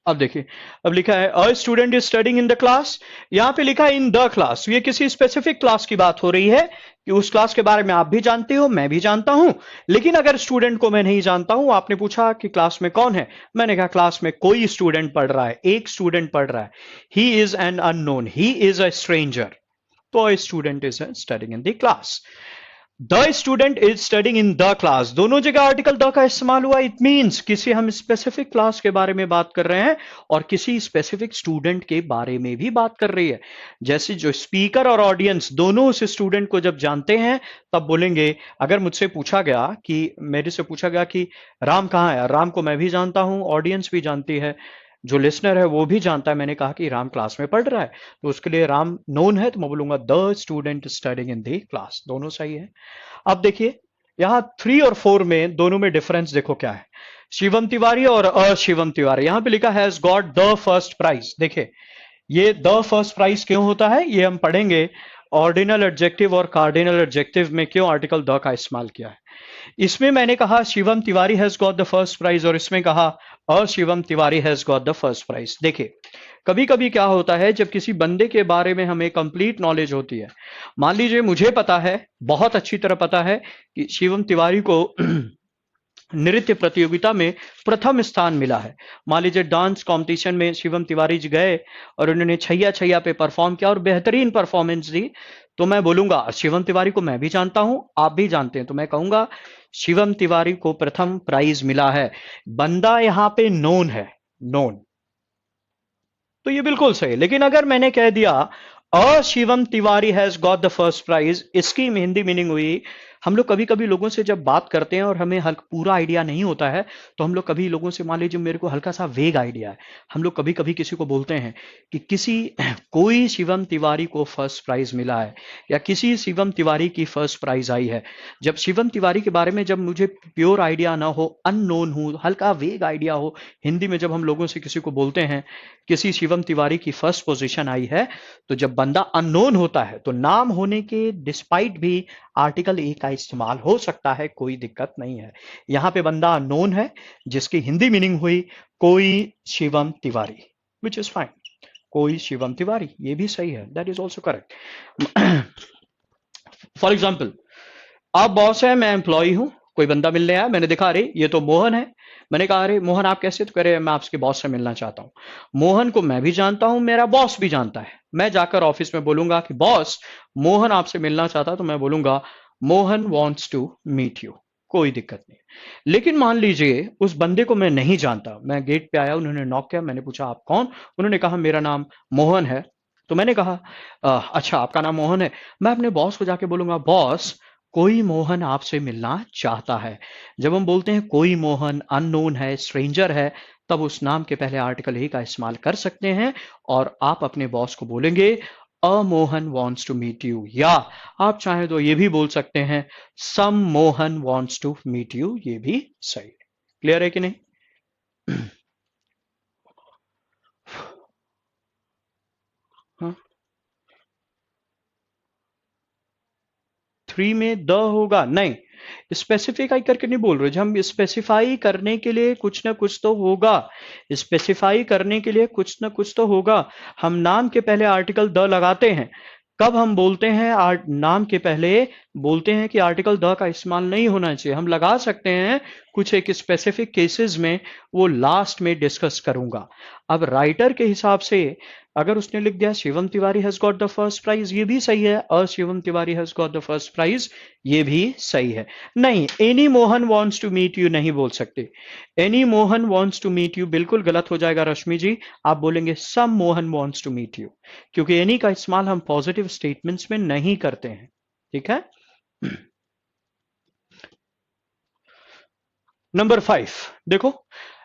अब देखिए, अब लिखा है अ student is studying in the class, यहां पे लिखा है इन द क्लास, ये किसी स्पेसिफिक क्लास की बात हो रही है कि उस क्लास के बारे में आप भी जानते हो, मैं भी जानता हूं। लेकिन अगर स्टूडेंट को मैं नहीं जानता हूं, आपने पूछा कि क्लास में कौन है, मैंने कहा क्लास में कोई स्टूडेंट पढ़ रहा है, एक स्टूडेंट पढ़ रहा है, he is an unknown, he is a stranger, तो a student is studying in the class. The student is studying in the class, दोनों जगह आर्टिकल द का इस्तेमाल हुआ। इट मींस किसी हम स्पेसिफिक क्लास के बारे में बात कर रहे हैं और किसी स्पेसिफिक स्टूडेंट के बारे में भी बात कर रही है। जैसे जो स्पीकर और ऑडियंस दोनों उस स्टूडेंट को जब जानते हैं तब बोलेंगे। अगर मुझसे पूछा गया कि मेरे से पूछा गया कि राम कहाँ है, राम को मैं भी जानता हूं, ऑडियंस भी जानती है, जो लिसनर है वो भी जानता है, मैंने कहा कि राम क्लास में पढ़ रहा है, तो उसके लिए राम नोन है, तो मैं बोलूंगा the student studying in the class, दोनों सही है। अब देखिए यहां 3 और 4 में दोनों में डिफरेंस देखो क्या है। शिवम तिवारी और अशिवम तिवारी, यहां पे लिखा has got the first prize. देखिए ये द फर्स्ट प्राइज क्यों होता है ये हम पढ़ेंगे। ऑर्डिनल एडजेक्टिव और कार्डिनल एडजेक्टिव में क्यों आर्टिकल द का इस्तेमाल किया है। इसमें मैंने कहा Shivam Tiwari has got the first prize और इसमें कहा अशिवम Tiwari has got the first prize. देखिए कभी कभी क्या होता है जब किसी बंदे के बारे में हमें कंप्लीट नॉलेज होती है, मान लीजिए मुझे पता है, बहुत अच्छी तरह पता है कि शिवम तिवारी को नृत्य प्रतियोगिता में प्रथम स्थान मिला है। मान लीजिए डांस कंपटीशन में शिवम तिवारी जी गए और उन्होंने छैया छैया पे परफॉर्म किया और बेहतरीन परफॉर्मेंस दी, तो मैं बोलूंगा शिवम तिवारी को मैं भी जानता हूं, आप भी जानते हैं, तो मैं कहूंगा शिवम तिवारी को प्रथम प्राइज मिला है। बंदा यहां पे नोन है, नोन, तो ये बिल्कुल सही। लेकिन अगर मैंने कह दिया a Shivam Tiwari has got the first prize, इसकी हिंदी मीनिंग हुई, हम लोग कभी कभी लोगों से जब बात करते हैं और हमें पूरा आइडिया नहीं होता है, तो हम लोग कभी लोगों से, मान लीजिए मेरे को हल्का सा वेग आइडिया है, हम लोग कभी कभी किसी को बोलते हैं कि किसी कोई शिवम तिवारी को फर्स्ट प्राइज मिला है या किसी शिवम तिवारी की फर्स्ट प्राइज आई है। जब शिवम तिवारी के बारे में जब मुझे प्योर आइडिया ना हो, अननोन हो, हल्का वेग आइडिया हो, हिंदी में जब हम लोगों से किसी को बोलते हैं किसी शिवम तिवारी की फर्स्ट पोजीशन आई है, तो जब बंदा अननोन होता है तो नाम होने के डिस्पाइट भी आर्टिकल ए का इस्तेमाल हो सकता है, कोई दिक्कत नहीं है। यहां पे बंदा अननोन है जिसकी हिंदी मीनिंग हुई कोई शिवम तिवारी, विच इज फाइन, कोई शिवम तिवारी, ये भी सही है, that is also correct. For example आप बॉस है, मैं एम्प्लॉय हूं, कोई बंदा मिलने आया, मैंने देखा अरे ये तो मोहन है, मैंने कहा अरे मोहन आप कैसे, तो कह रहे मैं आपके बॉस से मिलना चाहता हूं। मोहन को मैं भी जानता हूं, मेरा बॉस भी जानता है, मैं जाकर ऑफिस में बोलूंगा कि बॉस मोहन आपसे मिलना चाहता है, तो मैं बोलूंगा Mohan wants to meet you, कोई दिक्कत नहीं। लेकिन मान लीजिए उस बंदे को मैं नहीं जानता, मैं गेट पे आया, उन्होंने नॉक किया, मैंने पूछा आप कौन, उन्होंने कहा मेरा नाम मोहन है, तो मैंने कहा अच्छा आपका नाम मोहन है, मैं अपने बॉस को जाके बोलूंगा बॉस कोई मोहन आपसे मिलना चाहता है। जब हम बोलते हैं कोई मोहन अननोन है, स्ट्रेंजर है, तब उस नाम के पहले आर्टिकल ए का इस्तेमाल कर सकते हैं और आप अपने बॉस को बोलेंगे a Mohan wants to meet you, या आप चाहें तो ये भी बोल सकते हैं some Mohan wants to meet you, ये भी सही। क्लियर है कि नहीं? हाँ, 3 में द होगा नहीं, स्पेसिफाई करके नहीं बोल रहे, जब हम स्पेसिफाई करने के लिए कुछ ना कुछ तो होगा, स्पेसिफाई करने के लिए कुछ ना कुछ तो होगा। हम नाम के पहले आर्टिकल द लगाते हैं, कब हम बोलते हैं नाम के पहले बोलते हैं कि आर्टिकल द का इस्तेमाल नहीं होना चाहिए, हम लगा सकते हैं कुछ एक स्पेसिफिक केसेस में, वो लास्ट में डिस्कस करूंगा। अब राइटर के हिसाब से अगर उसने लिख दिया Shivam Tiwari has got the first prize, ये भी सही है, और Shivam Tiwari has got the first prize, ये भी सही है। नहीं, any Mohan wants to meet you नहीं बोल सकते, any Mohan wants to meet you बिल्कुल गलत हो जाएगा रश्मि जी, आप बोलेंगे some Mohan wants to meet you, क्योंकि एनी का इस्तेमाल हम पॉजिटिव स्टेटमेंट्स में नहीं करते हैं। ठीक है। नंबर 5 देखो,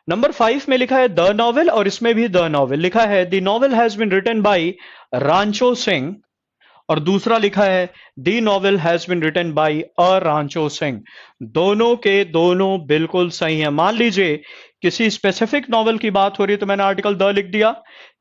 नंबर 5 में लिखा है द नॉवेल और इसमें भी द नॉवेल लिखा है, the novel has been written by Rancho Singh, और दूसरा लिखा है the novel has been written by a Rancho Singh. दोनों के दोनों बिल्कुल सही है। मान लीजिए किसी स्पेसिफिक नॉवेल की बात हो रही है तो मैंने आर्टिकल द लिख दिया,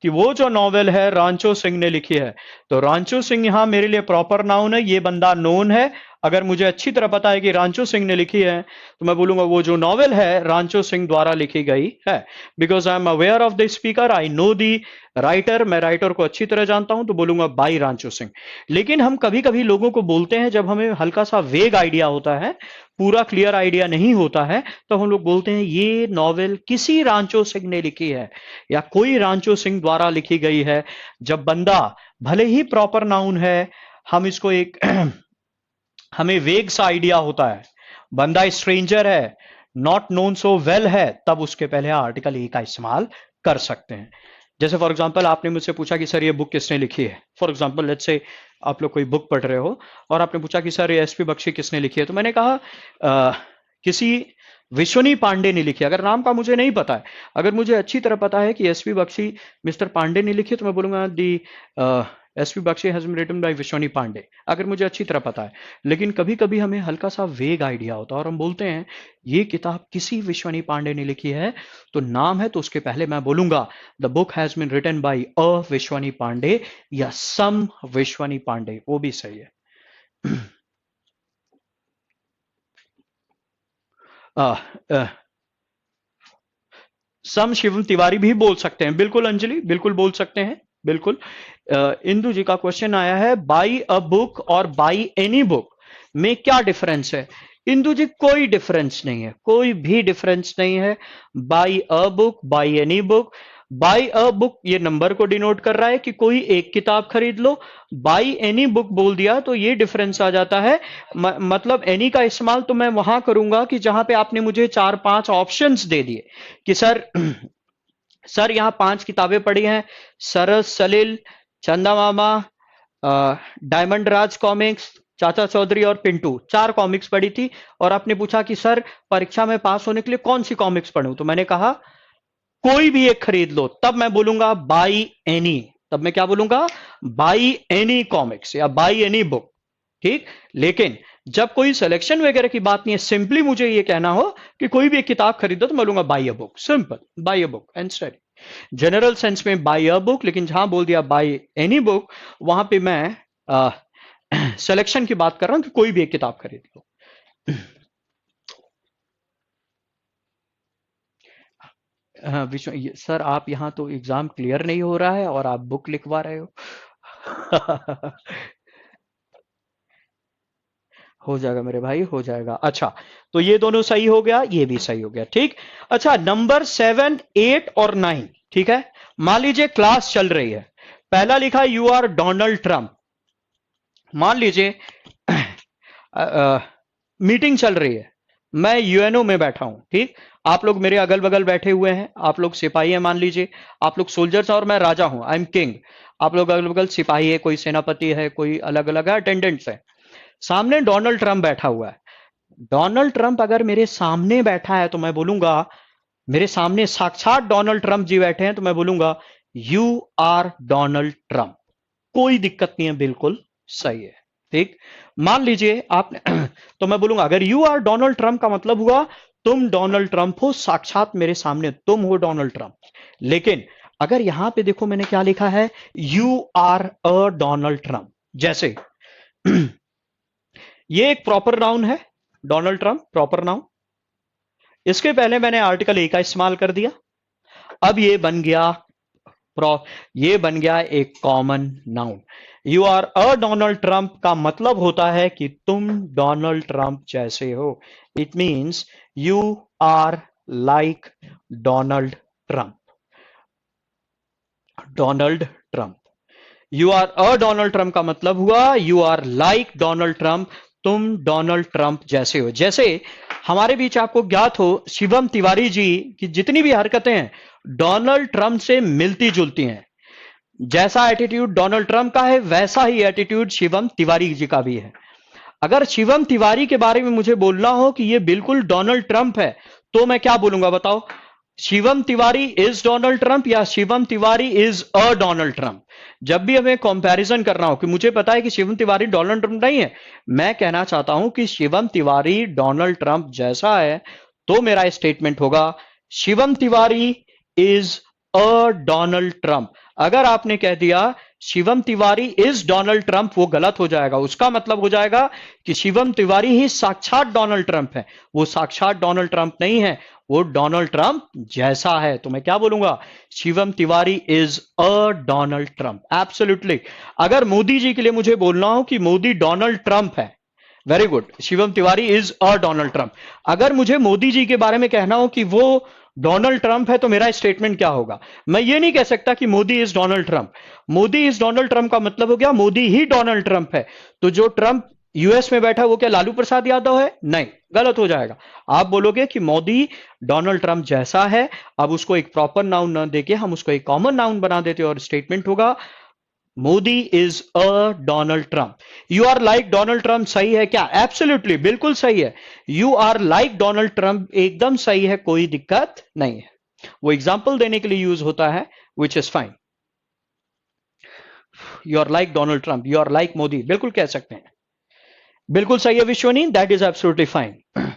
कि वो जो नॉवेल है रांचो सिंह ने लिखी है, तो रांचो सिंह यहां मेरे लिए प्रॉपर नाउन है, ये बंदा नोन है। अगर मुझे अच्छी तरह पता है कि रांचो सिंह ने लिखी है तो मैं बोलूंगा वो जो नॉवेल है रांचो सिंह द्वारा लिखी गई है। Because I am aware of the speaker, I know the writer, मैं राइटर को अच्छी तरह जानता हूं, तो बोलूंगा बाई रांचो सिंह। लेकिन हम कभी कभी लोगों को बोलते हैं जब हमें हल्का सा वेग आइडिया होता है, पूरा क्लियर आइडिया नहीं होता है, तो हम लोग बोलते हैं ये नॉवेल किसी रांचो सिंह ने लिखी है या कोई रांचो सिंह द्वारा लिखी गई है। जब बंदा भले ही प्रॉपर नाउन है, हम इसको एक हमें वेग सा आइडिया होता है, बंदा स्ट्रेंजर है, नॉट नोन सो वेल है, तब उसके पहले आर्टिकल ए का इस्तेमाल कर सकते हैं। जैसे फॉर एग्जांपल आपने मुझसे पूछा कि सर ये बुक किसने लिखी है, फॉर एग्जांपल लेट्स से आप लोग कोई बुक पढ़ रहे हो और आपने पूछा कि सर ये एसपी बख्शी किसने लिखी है, तो मैंने कहा किसी विश्वनी पांडे ने लिखी है। अगर नाम का मुझे नहीं पता है, अगर मुझे अच्छी तरह पता है कि एसपी बख्शी मिस्टर पांडे ने लिखी है, तो मैं बोलूंगा the SP Bakshi has been written by Vishwani Pandey, अगर मुझे अच्छी तरह पता है। लेकिन कभी कभी हमें हल्का सा वेग आइडिया होता है और हम बोलते हैं ये किताब किसी विश्वनी पांडे ने लिखी है, तो नाम है तो उसके पहले मैं बोलूंगा the book has been written by a Vishwani Pandey या सम विश्वनी पांडे, वो भी सही है। सम शिवम तिवारी भी बोल सकते हैं, बिल्कुल अंजलि, बिल्कुल बोल सकते हैं, बिल्कुल। इंदु जी का क्वेश्चन आया है बाई अ बुक और बाई एनी बुक में क्या डिफरेंस है। इंदु जी कोई डिफरेंस नहीं है, कोई भी डिफरेंस नहीं है। By a book, by any book, by a book ये नंबर को डिनोट कर रहा है कि कोई एक किताब खरीद लो, बाई एनी बुक बोल दिया तो ये डिफरेंस आ जाता है। मतलब एनी का इस्तेमाल तो मैं वहां करूंगा कि जहां पे आपने मुझे 4-5 ऑप्शंस दे दिए कि सर सर यहां 5 किताबें पढ़ी हैं, सरस सलील, चंदा मामा, डायमंड राज कॉमिक्स, चाचा चौधरी और पिंटू, 4 कॉमिक्स पढ़ी थी और आपने पूछा कि सर परीक्षा में पास होने के लिए कौन सी कॉमिक्स पढ़ूं, तो मैंने कहा कोई भी एक खरीद लो, तब मैं बोलूंगा बाई एनी, तब मैं क्या बोलूंगा बाई एनी कॉमिक्स या बाई एनी बुक, ठीक। लेकिन जब कोई सिलेक्शन वगैरह की बात नहीं है, सिंपली मुझे ये कहना हो कि कोई भी एक किताब खरीदो, तो मैं बोलूंगा by a book, simple by a book and study. General sense में बाई अ बुक, लेकिन जहां बोल दिया बाई एनी बुक वहां पे मैं सिलेक्शन की बात कर रहा हूं कि कोई भी एक किताब खरीद लो। विश्व सर आप यहाँ तो एग्जाम क्लियर नहीं हो रहा है और आप बुक लिखवा रहे हो। हो जाएगा मेरे भाई, हो जाएगा। अच्छा, तो ये दोनों सही हो गया, ये भी सही हो गया, ठीक। अच्छा, नंबर 7, 8 और 9, ठीक है। मान लीजिए क्लास चल रही है, पहला लिखा यू आर डोनाल्ड ट्रंप। मान लीजिए मीटिंग चल रही है, मैं यूएनओ में बैठा हूं, ठीक। आप लोग मेरे अगल बगल बैठे हुए हैं, आप लोग सिपाही हैं, मान लीजिए आप लोग सोल्जर्स हैं और मैं राजा हूं, आई एम किंग। आप लोग अगल बगल सिपाही है, कोई सेनापति है, कोई अलग अलग है, अटेंडेंट्स है। सामने डोनाल्ड ट्रंप बैठा हुआ है। डोनाल्ड ट्रंप अगर मेरे सामने बैठा है तो मैं बोलूंगा, मेरे सामने साक्षात डोनाल्ड ट्रंप जी बैठे हैं तो मैं बोलूंगा यू आर डोनाल्ड ट्रंप, कोई दिक्कत नहीं है, बिल्कुल सही है, ठीक। मान लीजिए आपने तो मैं बोलूंगा अगर यू आर डोनाल्ड ट्रंप का मतलब हुआ तुम डोनाल्ड ट्रंप हो, साक्षात मेरे सामने तुम हो डोनाल्ड ट्रंप। लेकिन अगर यहां पे देखो मैंने क्या लिखा है, you are a Donald Trump, जैसे ये एक प्रॉपर नाउन है, डोनाल्ड ट्रंप प्रॉपर नाउन, इसके पहले मैंने आर्टिकल ए का इस्तेमाल कर दिया, अब ये बन गया एक common noun. You are a Donald Trump का मतलब होता है कि तुम डोनाल्ड ट्रंप जैसे हो, it means you are like Donald Trump, Donald Trump. You are a Donald Trump का मतलब हुआ you are like Donald Trump, तुम डोनाल्ड ट्रंप जैसे हो। जैसे हमारे बीच आपको ज्ञात हो शिवम तिवारी जी की जितनी भी हरकतें हैं डोनाल्ड ट्रंप से मिलती जुलती हैं। जैसा एटीट्यूड डोनाल्ड ट्रंप का है वैसा ही एटीट्यूड शिवम तिवारी जी का भी है। अगर शिवम तिवारी के बारे में मुझे बोलना हो कि ये बिल्कुल डोनाल्ड ट्रंप है, तो मैं क्या बोलूंगा बताओ, Shivam Tiwari is Donald Trump या Shivam Tiwari is a Donald Trump. जब भी हमें कंपैरिजन करना हो कि मुझे पता है कि शिवम तिवारी डोनाल्ड ट्रंप नहीं है, मैं कहना चाहता हूं कि शिवम तिवारी डोनाल्ड ट्रंप जैसा है, तो मेरा स्टेटमेंट होगा Shivam Tiwari is a Donald Trump. अगर आपने कह दिया Shivam Tiwari is Donald Trump, वो गलत हो जाएगा। उसका मतलब हो जाएगा कि शिवम तिवारी ही साक्षात डोनाल्ड ट्रंप है। वो साक्षात डोनाल्ड ट्रंप नहीं है, वो डोनाल्ड ट्रंप जैसा है। तो मैं क्या बोलूंगा, Shivam Tiwari is a Donald Trump. Absolutely. अगर मोदी जी के लिए मुझे बोलना हो कि मोदी डोनाल्ड ट्रंप है, very good, Shivam Tiwari is a Donald Trump. अगर मुझे मोदी जी के बारे में कहना हो कि वो डोनाल्ड ट्रंप है, तो मेरा स्टेटमेंट क्या होगा? मैं ये नहीं कह सकता कि Modi is Donald Trump. Modi is Donald Trump का मतलब हो गया मोदी ही डोनाल्ड ट्रंप है। तो जो ट्रंप यूएस में बैठा वो क्या लालू प्रसाद यादव है? नहीं, गलत हो जाएगा। आप बोलोगे कि मोदी डोनाल्ड ट्रंप जैसा है। अब उसको एक प्रॉपर नाउन न देके हम उसको एक कॉमन नाउन बना देते और स्टेटमेंट होगा Modi is a Donald Trump. You are like Donald Trump सही है क्या? एब्सोल्युटली, बिल्कुल सही है। You are like Donald Trump एकदम सही है, कोई दिक्कत नहीं है। वो एग्जाम्पल देने के लिए यूज होता है, which is fine. You are like Donald Trump, you are like Modi, बिल्कुल कह सकते हैं, बिल्कुल सही है Vishwani, that is absolutely fine.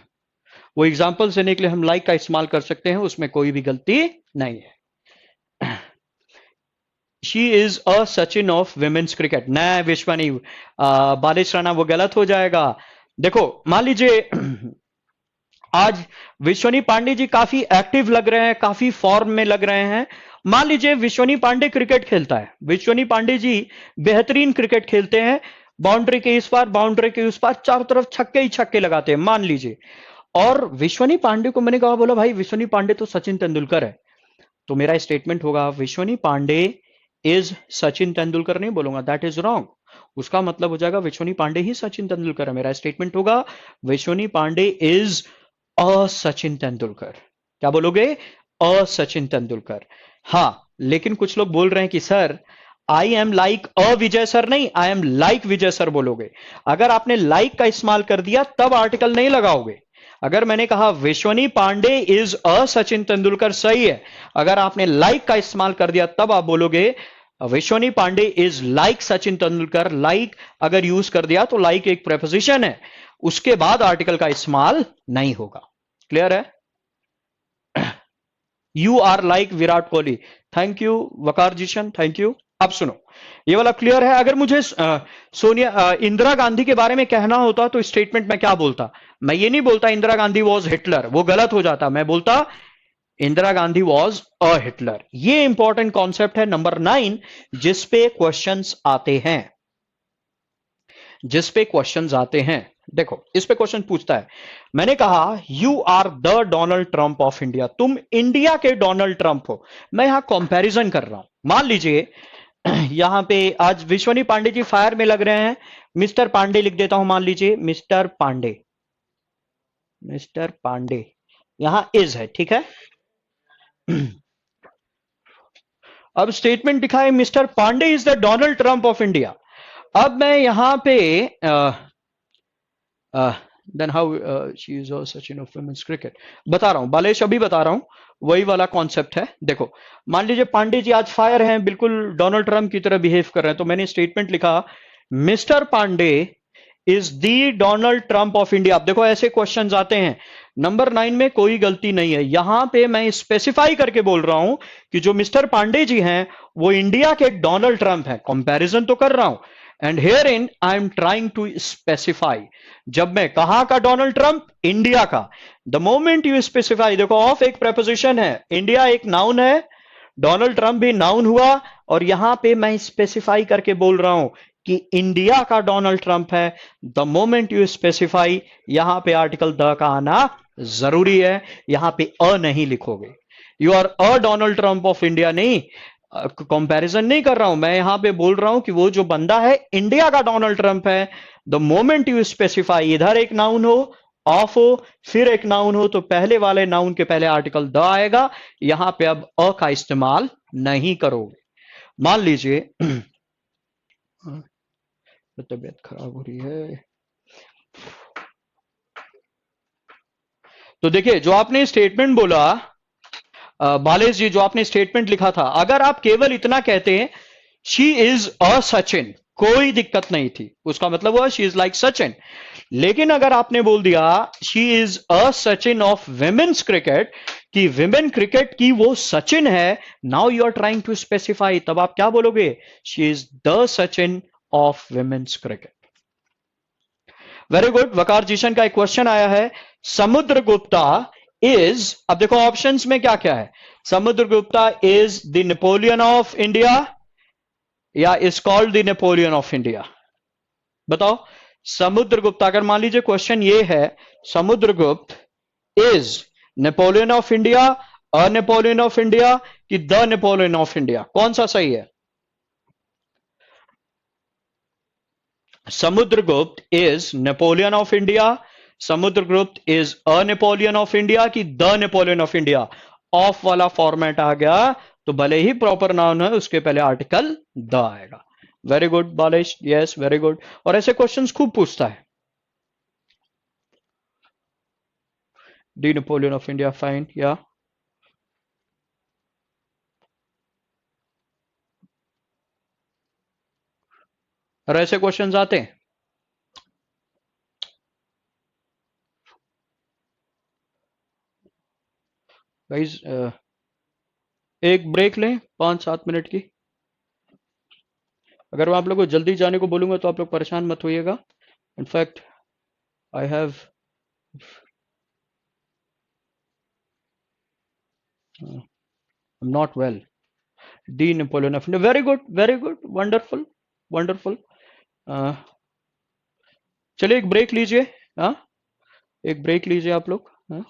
वो एग्जाम्पल देने के लिए हम लाइक का इस्तेमाल कर सकते हैं, उसमें कोई भी गलती नहीं है। She is a Sachin of women's cricket. न विश्वनी, बालिश राणा, वो गलत हो जाएगा। देखो मान लीजिए आज विश्वनी पांडे जी काफी एक्टिव लग रहे हैं, काफी फॉर्म में लग रहे हैं। मान लीजिए विश्वनी पांडे क्रिकेट खेलता है, विश्वनी पांडे जी बेहतरीन क्रिकेट खेलते हैं, बाउंड्री के इस पार बाउंड्री के उस पार चारों तरफ छक्के ही छक्के लगाते हैं मान लीजिए। और विश्वनी पांडे को मैंने कहा, बोला भाई विश्वनी पांडे तो सचिन तेंदुलकर है। तो मेरा स्टेटमेंट होगा विश्वनी पांडे इज सचिन तेंदुलकर, नहीं बोलूंगा, दैट इज रॉन्ग। उसका मतलब हो जाएगा विश्वनी पांडे ही सचिन तेंदुलकर है। मेरा स्टेटमेंट होगा विश्वनी पांडे इज अ सचिन तेंदुलकर। क्या बोलोगे? अ सचिन तेंदुलकर। हाँ, लेकिन कुछ लोग बोल रहे हैं कि sir I am like a Vijay sir, नहीं, I am like Vijay sir बोलोगे। अगर आपने लाइक का इस्तेमाल कर दिया तब आर्टिकल नहीं लगाओगे। अगर मैंने कहा विश्वनी पांडे इज अ सचिन तेंदुलकर, सही है। अगर आपने लाइक का इस्तेमाल कर दिया तब आप बोलोगे Vishwani Pandey is like Sachin Tendulkar. Like अगर यूज कर दिया तो लाइक एक प्रेपोजिशन है, उसके बाद आर्टिकल का इस्तेमाल नहीं होगा। क्लियर है? You are like Virat Kohli. Thank you Waqar Zeeshan, thank you. अब सुनो, ये वाला क्लियर है। अगर मुझे सोनिया इंदिरा गांधी के बारे में कहना होता तो स्टेटमेंट में क्या बोलता? मैं ये नहीं बोलता इंदिरा गांधी वॉज हिटलर, वो गलत हो जाता। मैं बोलता Indira Gandhi was a Hitler. ये इंपॉर्टेंट कॉन्सेप्ट है नंबर 9, जिस पे क्वेश्चंस आते हैं, जिस पे क्वेश्चंस आते हैं। देखो इस पे क्वेश्चन पूछता है, मैंने कहा you are the Donald Trump of India, तुम इंडिया के डोनाल्ड ट्रंप हो। मैं यहां कंपैरिजन कर रहा हूं। मान लीजिए यहां पे आज विश्वनी पांडे जी फायर में लग रहे हैं, मिस्टर पांडे लिख देता हूं, मान लीजिए मिस्टर पांडे, मिस्टर पांडे यहां इज है, ठीक है। अब स्टेटमेंट दिखा है mister Pandey is the Donald Trump of India. अब मैं यहां पे then how she is Sachin of women's cricket बता रहा हूं, बालेश अभी बता रहा हूं, वही वाला कॉन्सेप्ट है। देखो मान लीजिए पांडे जी आज फायर हैं, बिल्कुल डोनाल्ड ट्रंप की तरह बिहेव कर रहे हैं, तो मैंने स्टेटमेंट लिखा mister Pandey is the Donald Trump of India. अब देखो ऐसे क्वेश्चंस आते हैं, नंबर 9 में कोई गलती नहीं है। यहां पे मैं स्पेसिफाई करके बोल रहा हूं कि जो मिस्टर पांडे जी हैं वो इंडिया के डोनाल्ड ट्रंप हैं। कंपैरिजन तो कर रहा हूं, and here in I am trying to specify. जब मैं कहां का डोनाल्ड ट्रंप? इंडिया का। द मोमेंट यू स्पेसिफाई, देखो ऑफ एक प्रेपोजिशन है, इंडिया एक नाउन है, डोनाल्ड ट्रंप भी नाउन हुआ, और यहां पे मैं स्पेसिफाई करके बोल रहा हूं कि इंडिया का डोनाल्ड ट्रंप है। द मोमेंट यू स्पेसिफाई, यहां पे आर्टिकल द का आना जरूरी है, यहां पे अ नहीं लिखोगे। You are a Donald Trump of India, नहीं, कंपैरिजन नहीं कर रहा हूं मैं, यहां पे बोल रहा हूं कि वो जो बंदा है इंडिया का डोनाल्ड ट्रंप है। द मोमेंट यू स्पेसिफाई, इधर एक नाउन हो, ऑफ हो, फिर एक नाउन हो, तो पहले वाले नाउन के पहले आर्टिकल द आएगा। यहां पे अब अ का इस्तेमाल नहीं करोगे। मान लीजिए तबीयत खराब हो रही है, तो देखिए जो आपने स्टेटमेंट बोला बालेश जी, जो आपने स्टेटमेंट लिखा था, अगर आप केवल इतना कहते हैं शी इज अ सचिन, कोई दिक्कत नहीं थी, उसका मतलब हुआ शी इज लाइक सचिन। लेकिन अगर आपने बोल दिया she is a Sachin of women's cricket, कि विमेन क्रिकेट की वो सचिन है, now you are trying to specify, तब आप क्या बोलोगे? She is the Sachin of women's cricket. Very good. Waqar Zeeshan का एक क्वेश्चन आया है, समुद्रगुप्ता इज, अब देखो ऑप्शंस में क्या क्या है, Samudragupta is the Napoleon of India या is called the Napoleon of India? बताओ। समुद्रगुप्ता, अगर मान लीजिए क्वेश्चन ये है, Samudragupta is Napoleon of India, a Napoleon of India कि द नेपोलियन ऑफ इंडिया, कौन सा सही है? Samudragupta is Napoleon of India, Samudragupta is a Napoleon of India कि the Napoleon of India? Of वाला फॉर्मेट आ गया तो भले ही प्रॉपर नाउन है उसके पहले आर्टिकल द आएगा। Very good बालेश, yes very good. और ऐसे क्वेश्चंस खूब पूछता है। The Napoleon of India, fine, या और ऐसे क्वेश्चंस आते हैं। गाइस एक ब्रेक लें 5-7 मिनट की। अगर मैं आप लोगों को जल्दी जाने को बोलूंगा तो आप लोग परेशान मत होइएगा। In fact I have not well. The Napoleon of India, very good very good, wonderful wonderful. चलिए एक ब्रेक लीजिए। हाँ, एक ब्रेक लीजिए आप लोग। हाँ,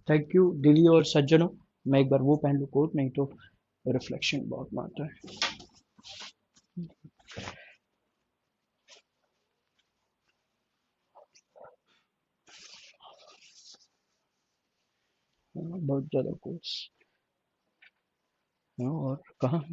थैंक यू दिली और सज्जनों। मैं एक बार वो पहन लूँ कोट, नहीं तो रिफ्लेक्शन बहुत मारता है। बहुत ज्यादा कोर्स। और कहाँ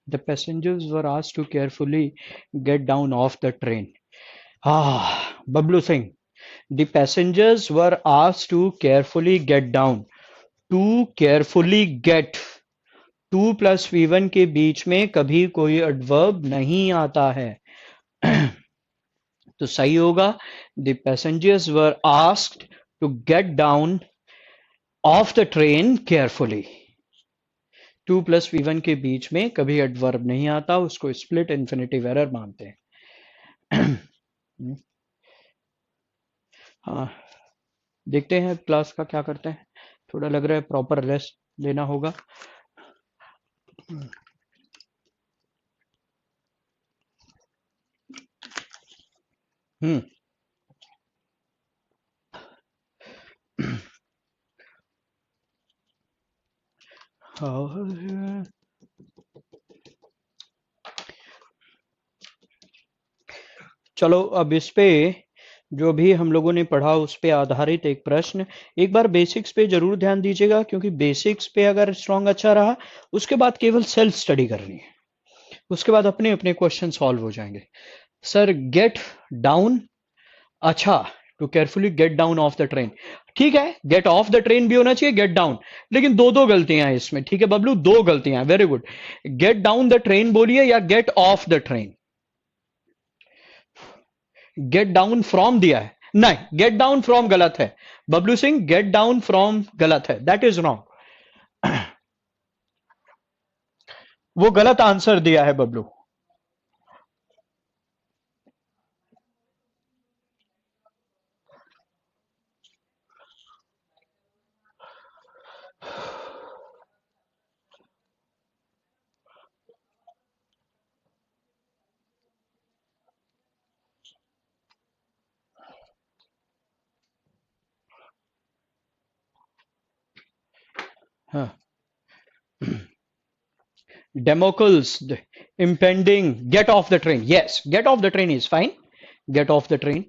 the passengers were asked to carefully get down off the train. Bablu Singh, the passengers were asked to carefully get down. To carefully get, to plus V1 के बीच में कभी कोई एडवर्ब नहीं आता है। तो सही होगा the passengers were asked to get down off the train carefully. Two plus V1 के बीच में कभी एडवर्ब नहीं आता, उसको स्प्लिट इन्फिनेटिव एरर मानते हैं। हाँ, देखते हैं क्लास का क्या करते हैं। थोड़ा लग रहा है प्रॉपर रेस्ट लेना होगा। हम्म चलो अब इस पे जो भी हम लोगों ने पढ़ा उस पे आधारित एक प्रश्न, एक बार बेसिक्स पे जरूर ध्यान दीजिएगा, क्योंकि बेसिक्स पे अगर स्ट्रांग अच्छा रहा उसके बाद केवल सेल्फ स्टडी करनी है, उसके बाद अपने अपने क्वेश्चन सॉल्व हो जाएंगे। सर गेट डाउन, अच्छा to carefully get down off the train, ठीक है, गेट ऑफ द ट्रेन भी होना चाहिए, गेट डाउन, लेकिन दो दो गलतियां हैं इसमें, ठीक है बबलू, दो गलतियां, very good. Get down the train बोलिए या get off the train. Get down from दिया है, नहीं गेट डाउन फ्रॉम गलत है Bablu Singh, get down from गलत है, दैट इज रॉन्ग। वो गलत आंसर दिया है बबलू। हाँ, Democles, impending, get off the train. Yes, get off the train is fine. Get off the train.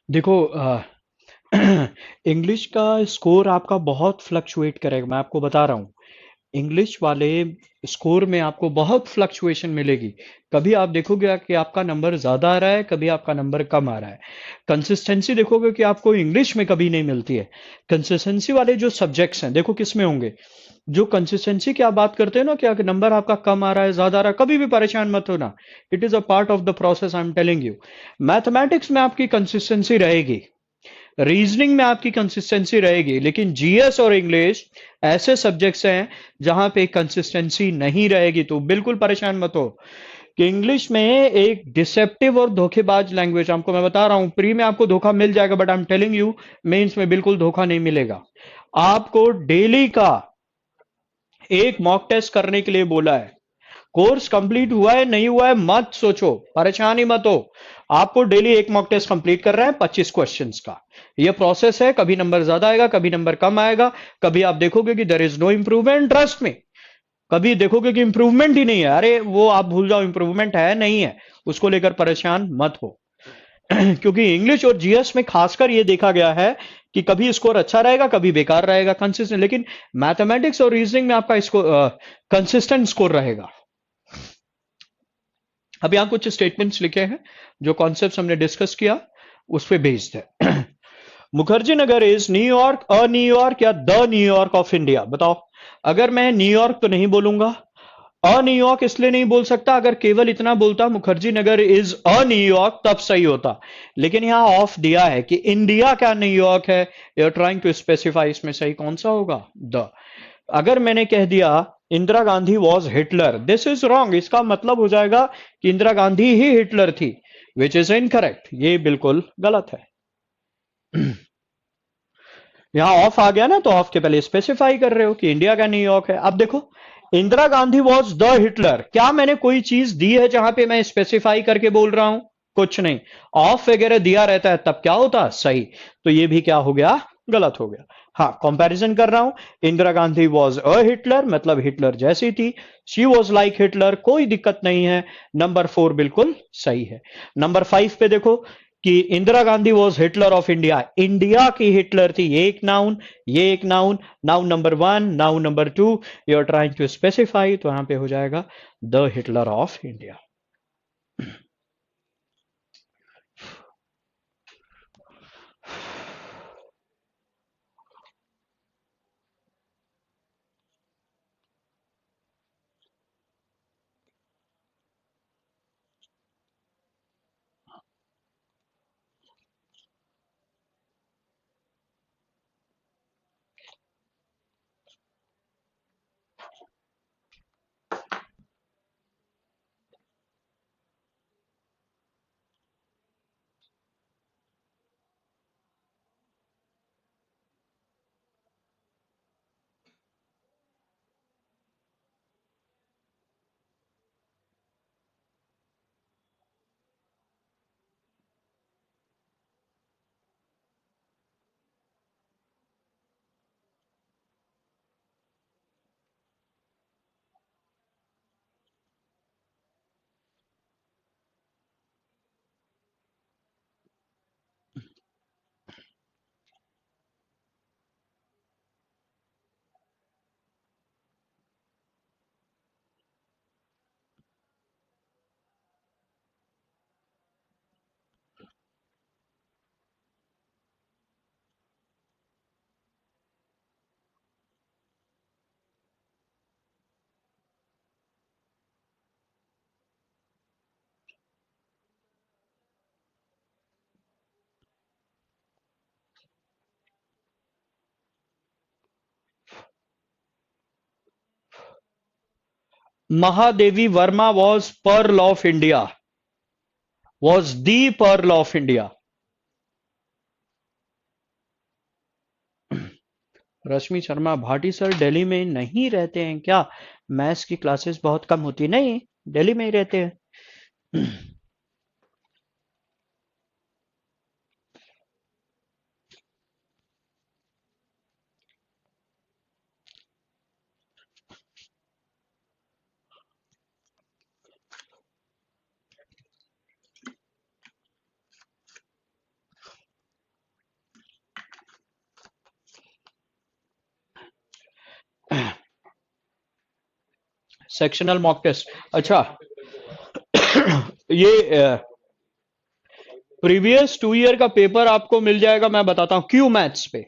देखो इंग्लिश का स्कोर आपका बहुत फ्लक्चुएट करेगा, मैं आपको बता रहा हूँ। इंग्लिश वाले स्कोर में आपको बहुत फ्लक्चुएशन मिलेगी। कभी आप देखोगे कि आपका नंबर ज्यादा आ रहा है, कभी आपका नंबर कम आ रहा है। कंसिस्टेंसी देखोगे कि आपको इंग्लिश में कभी नहीं मिलती है। कंसिस्टेंसी वाले जो सब्जेक्ट्स हैं देखो किस में होंगे, जो कंसिस्टेंसी की आप बात करते हैं ना, क्या कि नंबर आपका कम आ रहा है, ज्यादा आ रहा है, कभी भी परेशान मत होना। It is a part of the process, I am telling you. Mathematics में आपकी कंसिस्टेंसी रहेगी, रीजनिंग में आपकी कंसिस्टेंसी रहेगी, लेकिन जीएस और इंग्लिश ऐसे सब्जेक्ट्स हैं जहां पे कंसिस्टेंसी नहीं रहेगी। तो बिल्कुल परेशान मत हो कि इंग्लिश में एक डिसेप्टिव और धोखेबाज लैंग्वेज, आपको मैं बता रहा हूं, प्री में आपको धोखा मिल जाएगा, but I am telling you mains में बिल्कुल धोखा नहीं मिलेगा। आपको डेली का एक मॉक टेस्ट करने के लिए बोला है। कोर्स कंप्लीट हुआ है नहीं हुआ है मत सोचो, परेशान ही मत हो। आपको डेली एक मॉक टेस्ट कंप्लीट कर रहे हैं 25 क्वेश्चंस का। ये प्रोसेस है, कभी नंबर ज्यादा आएगा, कभी नंबर कम आएगा, कभी आप देखोगे कि there is no improvement, trust में। कभी देखोगे कि इंप्रूवमेंट ही नहीं है, अरे वो आप भूल जाओ, इंप्रूवमेंट है नहीं है, उसको लेकर परेशान मत हो। क्योंकि इंग्लिश और जीएस में खासकर ये देखा गया है कि कभी स्कोर अच्छा रहेगा, कभी बेकार रहेगा, कंसिस्टेंट। लेकिन मैथमेटिक्स और रीजनिंग में आपका स्कोर कंसिस्टेंट स्कोर रहेगा। अब यहां कुछ स्टेटमेंट्स लिखे हैं, जो कॉन्सेप्ट्स हमने डिस्कस किया उस पर बेस्ड है। Mukherjee Nagar is New York, a New York या द न्यूयॉर्क ऑफ इंडिया? बताओ। अगर मैं न्यूयॉर्क तो नहीं बोलूंगा, अ न्यूयॉर्क इसलिए नहीं बोल सकता, अगर केवल इतना बोलता Mukherjee Nagar is a New York तब सही होता। लेकिन यहां ऑफ दिया है कि इंडिया क्या न्यूयॉर्क है, you are trying to specify, इसमें सही कौन सा होगा? द। अगर मैंने कह दिया Indira Gandhi was Hitler, this is wrong, इसका मतलब हो जाएगा कि इंदिरा गांधी ही हिटलर थी, विच इज इनकरेक्ट, ये बिल्कुल गलत है। यहां ऑफ आ गया ना, तो ऑफ के पहले स्पेसिफाई कर रहे हो कि इंडिया का न्यूयॉर्क है। अब देखो, Indira Gandhi was the Hitler, क्या मैंने कोई चीज दी है जहां पे मैं स्पेसिफाई करके बोल रहा हूं? कुछ नहीं। ऑफ वगैरह दिया रहता है तब क्या होता? सही। तो ये भी क्या हो गया? गलत हो गया। हाँ, कंपैरिजन कर रहा हूं। Indira Gandhi was a Hitler, मतलब हिटलर जैसी थी। शी वॉज लाइक हिटलर, कोई दिक्कत नहीं है। नंबर 4 बिल्कुल सही है। नंबर 5 पे देखो कि Indira Gandhi was Hitler of India, India की हिटलर थी, ये एक नाउन, ये एक noun. Noun number 1, noun number 2, you are trying to specify, तो यहां पे हो जाएगा the Hitler of India. Mahadevi Verma was pearl of India, was the pearl of India. Rashmi Sharma Bhati sir Delhi में नहीं रहते हैं क्या? मैथ्स की क्लासेस बहुत कम होती? नहीं, दिल्ली में ही रहते हैं। सेक्शनल मॉक टेस्ट, अच्छा। ये प्रीवियस 2 ईयर का पेपर आपको मिल जाएगा, मैं बताता हूं, क्यू मैथ्स पे।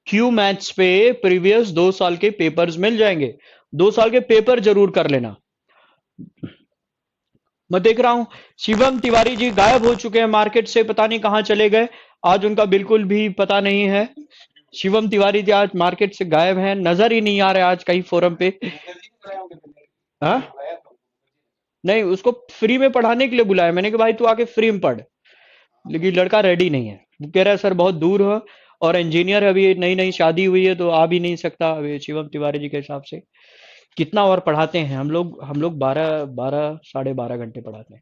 क्यू मैथ्स पे प्रीवियस 2 साल के पेपर्स मिल जाएंगे, 2 साल के पेपर जरूर कर लेना। मैं देख रहा हूं शिवम तिवारी जी गायब हो चुके हैं मार्केट से, पता नहीं कहां चले गए, आज उनका बिल्कुल भी पता नहीं है। शिवम तिवारी जी आज मार्केट से गायब हैं, नजर ही नहीं आ रहे आज कहीं फोरम पे। हाँ, नहीं उसको फ्री में पढ़ाने के लिए बुलाया मैंने कि भाई तू आके फ्री में पढ़, लेकिन लड़का रेडी नहीं है। वो कह रहा है सर बहुत दूर हो और इंजीनियर है, अभी नई नई शादी हुई है तो आ भी नहीं सकता अभी शिवम तिवारी जी के हिसाब से। कितना और पढ़ाते हैं हम लोग 12 12 साढ़े 12 घंटे पढ़ाते हैं।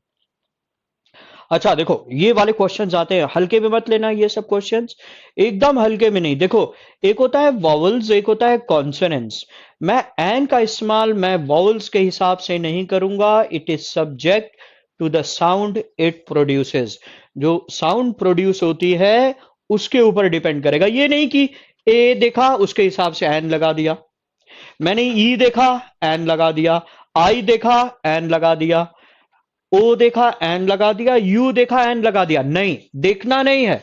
अच्छा देखो ये वाले क्वेश्चंस आते हैं, हल्के में मत लेना ये सब क्वेश्चंस, एकदम हल्के में नहीं। देखो एक होता है वॉवल्स, एक होता है कॉन्सोनेंट्स। मैं एन का इस्तेमाल मैं वॉवल्स के हिसाब से नहीं करूंगा, it is subject to the sound it produces. जो साउंड प्रोड्यूस होती है उसके ऊपर डिपेंड करेगा। ये नहीं कि ए देखा उसके हिसाब से एन लगा दिया, मैंने ई देखा एन लगा दिया, आई देखा एन लगा दिया, ओ देखा एन लगा दिया, यू देखा एन लगा दिया, नहीं, देखना नहीं है।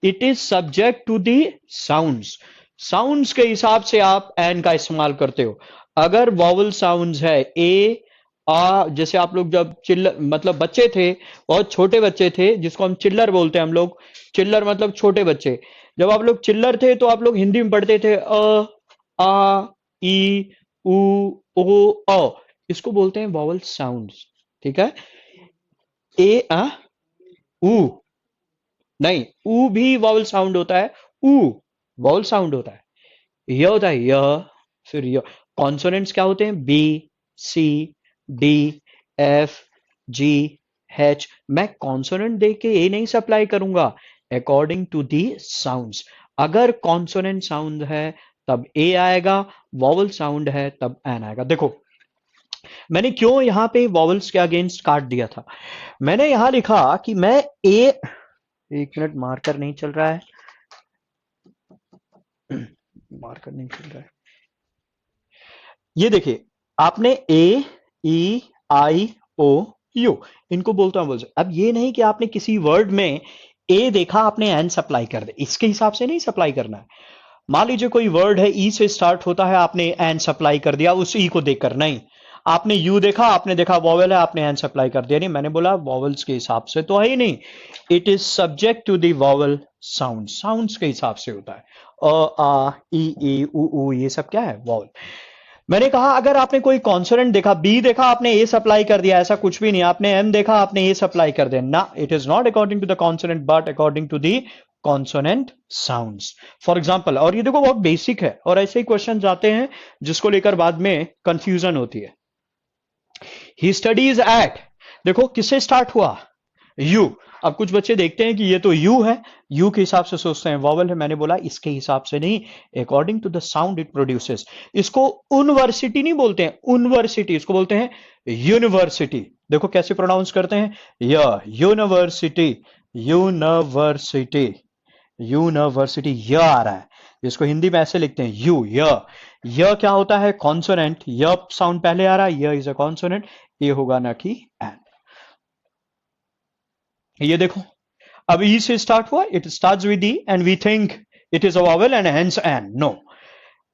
It is subject to the sounds, sounds के हिसाब से आप एन का इस्तेमाल करते हो। अगर वॉवल साउंड्स है ए आ, जैसे आप लोग जब चिल्लर मतलब बच्चे थे, बहुत छोटे बच्चे थे जिसको हम चिल्लर बोलते हैं, हम लोग चिल्लर मतलब छोटे बच्चे, जब आप लोग चिल्लर थे तो आप लोग हिंदी में पढ़ते थे आ ई उ ओ, इसको बोलते हैं वॉवल साउंड्स। ठीक है, ए आ ऊ, नहीं ऊ भी वावल साउंड होता है, ऊ वावल साउंड होता है, यह होता है यह, फिर यह। कॉन्सोनेंट्स क्या होते हैं, B C D F G H. मैं कॉन्सोनेंट देख के ए नहीं सप्लाई करूंगा, अकॉर्डिंग टू दी साउंड्स। अगर कॉन्सोनेंट साउंड है तब ए आएगा, वॉवल साउंड है तब एन आएगा। देखो मैंने क्यों यहां पे वॉवल्स के अगेंस्ट काट दिया था, मैंने यहां लिखा कि मैं ए, एक मिनट मार्कर नहीं चल रहा है, मार्कर नहीं चल रहा है। ये देखिए आपने ए ई आई ओ यू इनको बोलता हूं बोल, अब ये नहीं कि आपने किसी वर्ड में ए देखा आपने एन सप्लाई कर दे, इसके हिसाब से नहीं सप्लाई करना है। मान लीजिए कोई वर्ड है ई से स्टार्ट होता है, आपने एन सप्लाई कर दिया उस ई को देखकर, नहीं। आपने यू देखा, आपने देखा वॉवल है, आपने एन सप्लाई कर दिया, नहीं, मैंने बोला वॉवल्स के हिसाब से तो है ही नहीं, it is subject to the vowel sound, sounds के हिसाब से होता है। अ आ ई उ ये सब क्या है, वॉवल। मैंने कहा अगर आपने कोई कॉन्सोनेंट देखा, बी देखा आपने ए सप्लाई कर दिया, ऐसा कुछ भी नहीं, आपने एम देखा आपने ए सप्लाई कर दिया ना, it is not according to the consonant but according to the consonant sounds. For example, और ये देखो बहुत बेसिक है और ऐसे ही क्वेश्चन आते हैं जिसको लेकर बाद में कंफ्यूजन होती है। ही स्टडीज एट, देखो किससे स्टार्ट हुआ, यू। अब कुछ बच्चे देखते हैं कि ये तो यू है, यू के हिसाब से सोचते हैं वॉवल है, मैंने बोला इसके हिसाब से नहीं, according to the sound it produces. इसको यूनिवर्सिटी नहीं बोलते हैं, यूनिवर्सिटी इसको बोलते हैं यूनिवर्सिटी। देखो कैसे प्रोनाउंस करते हैं, यूनिवर्सिटी, यूनिवर्सिटी, यूनिवर्सिटी, य आ रहा है, जिसको हिंदी में ऐसे लिखते हैं यू य क्या होता है, कॉन्सोनेंट, य साउंड पहले आ रहा है, य इज अ कॉन्सोनेंट, ये होगा ना कि एन। ये देखो अब ई से स्टार्ट हुआ, it starts with E and we think it is a vowel and hence an, no,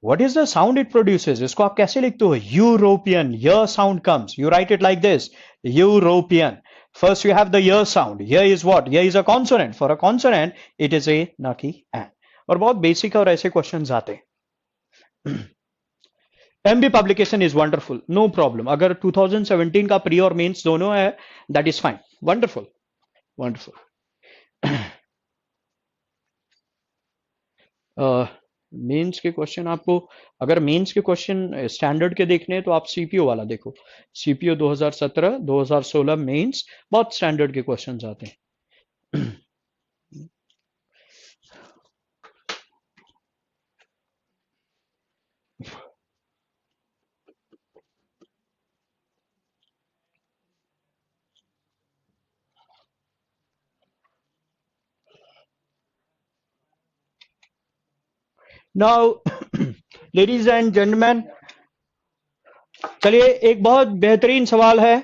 what is the sound it produces, इसको आप कैसे लिखते हो, European, y sound comes, you write it like this, European. First you have the y sound, y is what, y is a consonant, for a consonant it is a ना कि an। और बहुत basic और ऐसे questions आते हैं। MB publication is wonderful, no problem, अगर 2017 का प्री और मेंस दोनों है that is fine, wonderful wonderful. Mains के क्वेश्चन आपको, अगर मेंस के क्वेश्चन स्टैंडर्ड के देखने हैं तो आप सीपीओ वाला देखो, सीपीओ 2017 2016 मेंस, बहुत स्टैंडर्ड के क्वेश्चंस आते हैं। नाउ लेडीज एंड जेंटलमैन, चलिए एक बहुत बेहतरीन सवाल है,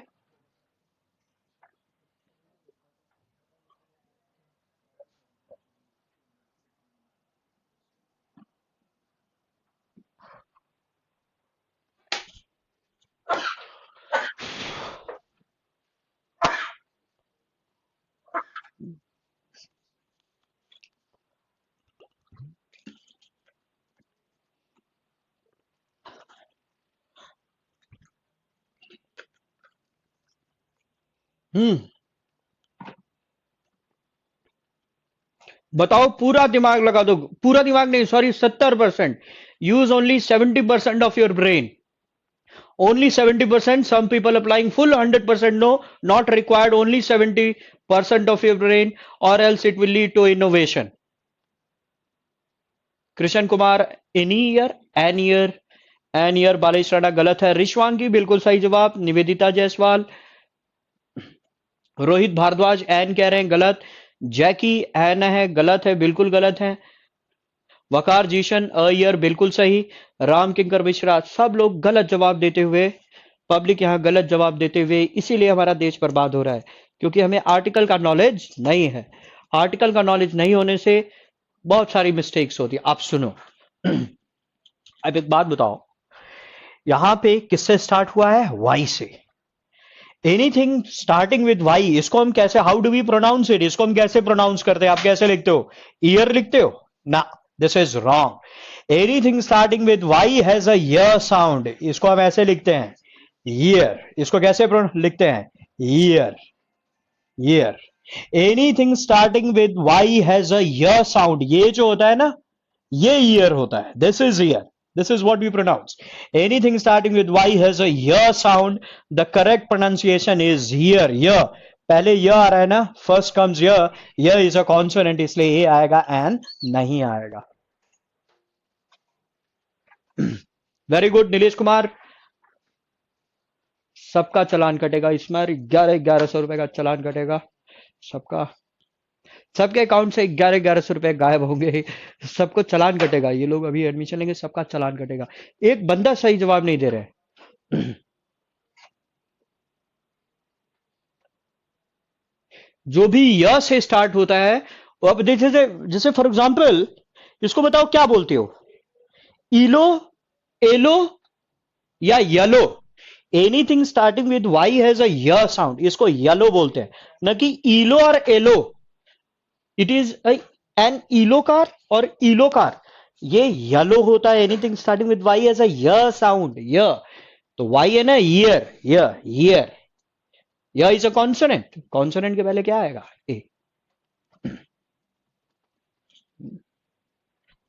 हम्म। बताओ, पूरा दिमाग लगा दो, पूरा दिमाग नहीं, sorry, 70%। Use only 70% of your brain, only 70%. Some people applying full 100%. No, not required, only 70% of your brain, or else it will lead to innovation. Krishna Kumar, any year, an year, an year. Balesh Rana गलत है। रिश्वांगी बिल्कुल सही जवाब। Nivedita Jaiswal, Rohit Bhardwaj an कह रहे हैं, गलत। जैकी N है, गलत है, बिल्कुल गलत है। वकार जीशन अ ईयर, बिल्कुल सही। राम किंकर मिश्रा, सब लोग गलत जवाब देते हुए, पब्लिक यहां गलत जवाब देते हुए, इसीलिए हमारा देश बर्बाद हो रहा है, क्योंकि हमें आर्टिकल का नॉलेज नहीं है। आर्टिकल का नॉलेज नहीं होने से बहुत सारी मिस्टेक्स होती है। आप सुनो, अब एक बात बताओ, यहां पे किससे स्टार्ट हुआ है? वाई से। एनीथिंग स्टार्टिंग विद वाई, इसको हम कैसे, how do we pronounce it, इसको हम कैसे प्रोनाउंस करते हैं? आप कैसे लिखते हो? ईयर लिखते हो ना? This is wrong. Anything starting with Y has a y sound, इसको हम ऐसे लिखते हैं, ईयर। इसको कैसे लिखते हैं? Year, year. Anything starting with Y has a y sound, ये जो होता है ना, ये ईयर होता है। This is year, this is what we pronounce. Anything starting with y has a y sound. The correct pronunciation is here, y। पहले य आ रहा है ना, फर्स्ट कम्स य। य इज अ कॉन्सोनेंट, इसलिए ए आएगा, एन नहीं आएगा। Very good Nilesh Kumar. सबका चालान कटेगा इसमें, 1100 रुपए का चालान कटेगा सबका। सबके अकाउंट से 1100 रुपए गायब होंगे, सबको चालान कटेगा। ये लोग अभी एडमिशन लेंगे, सबका चालान कटेगा। एक बंदा सही जवाब नहीं दे रहे। जो भी य से स्टार्ट होता है, वो अब देखिए, जैसे फॉर एग्जाम्पल, इसको बताओ क्या बोलते हो? इलो, एलो, या yellow? Anything starting with Y has a y sound, इसको येलो बोलते हैं, न कि ईलो और एलो। इट इज एन इलोकार और इलोकार, ये येलो होता है। Anything starting with Y has a y sound, य। तो वाई है ना, ईयर, य, ईयर। य इज अ कॉन्सोनेंट, कॉन्सोनेंट के पहले क्या आएगा? ए।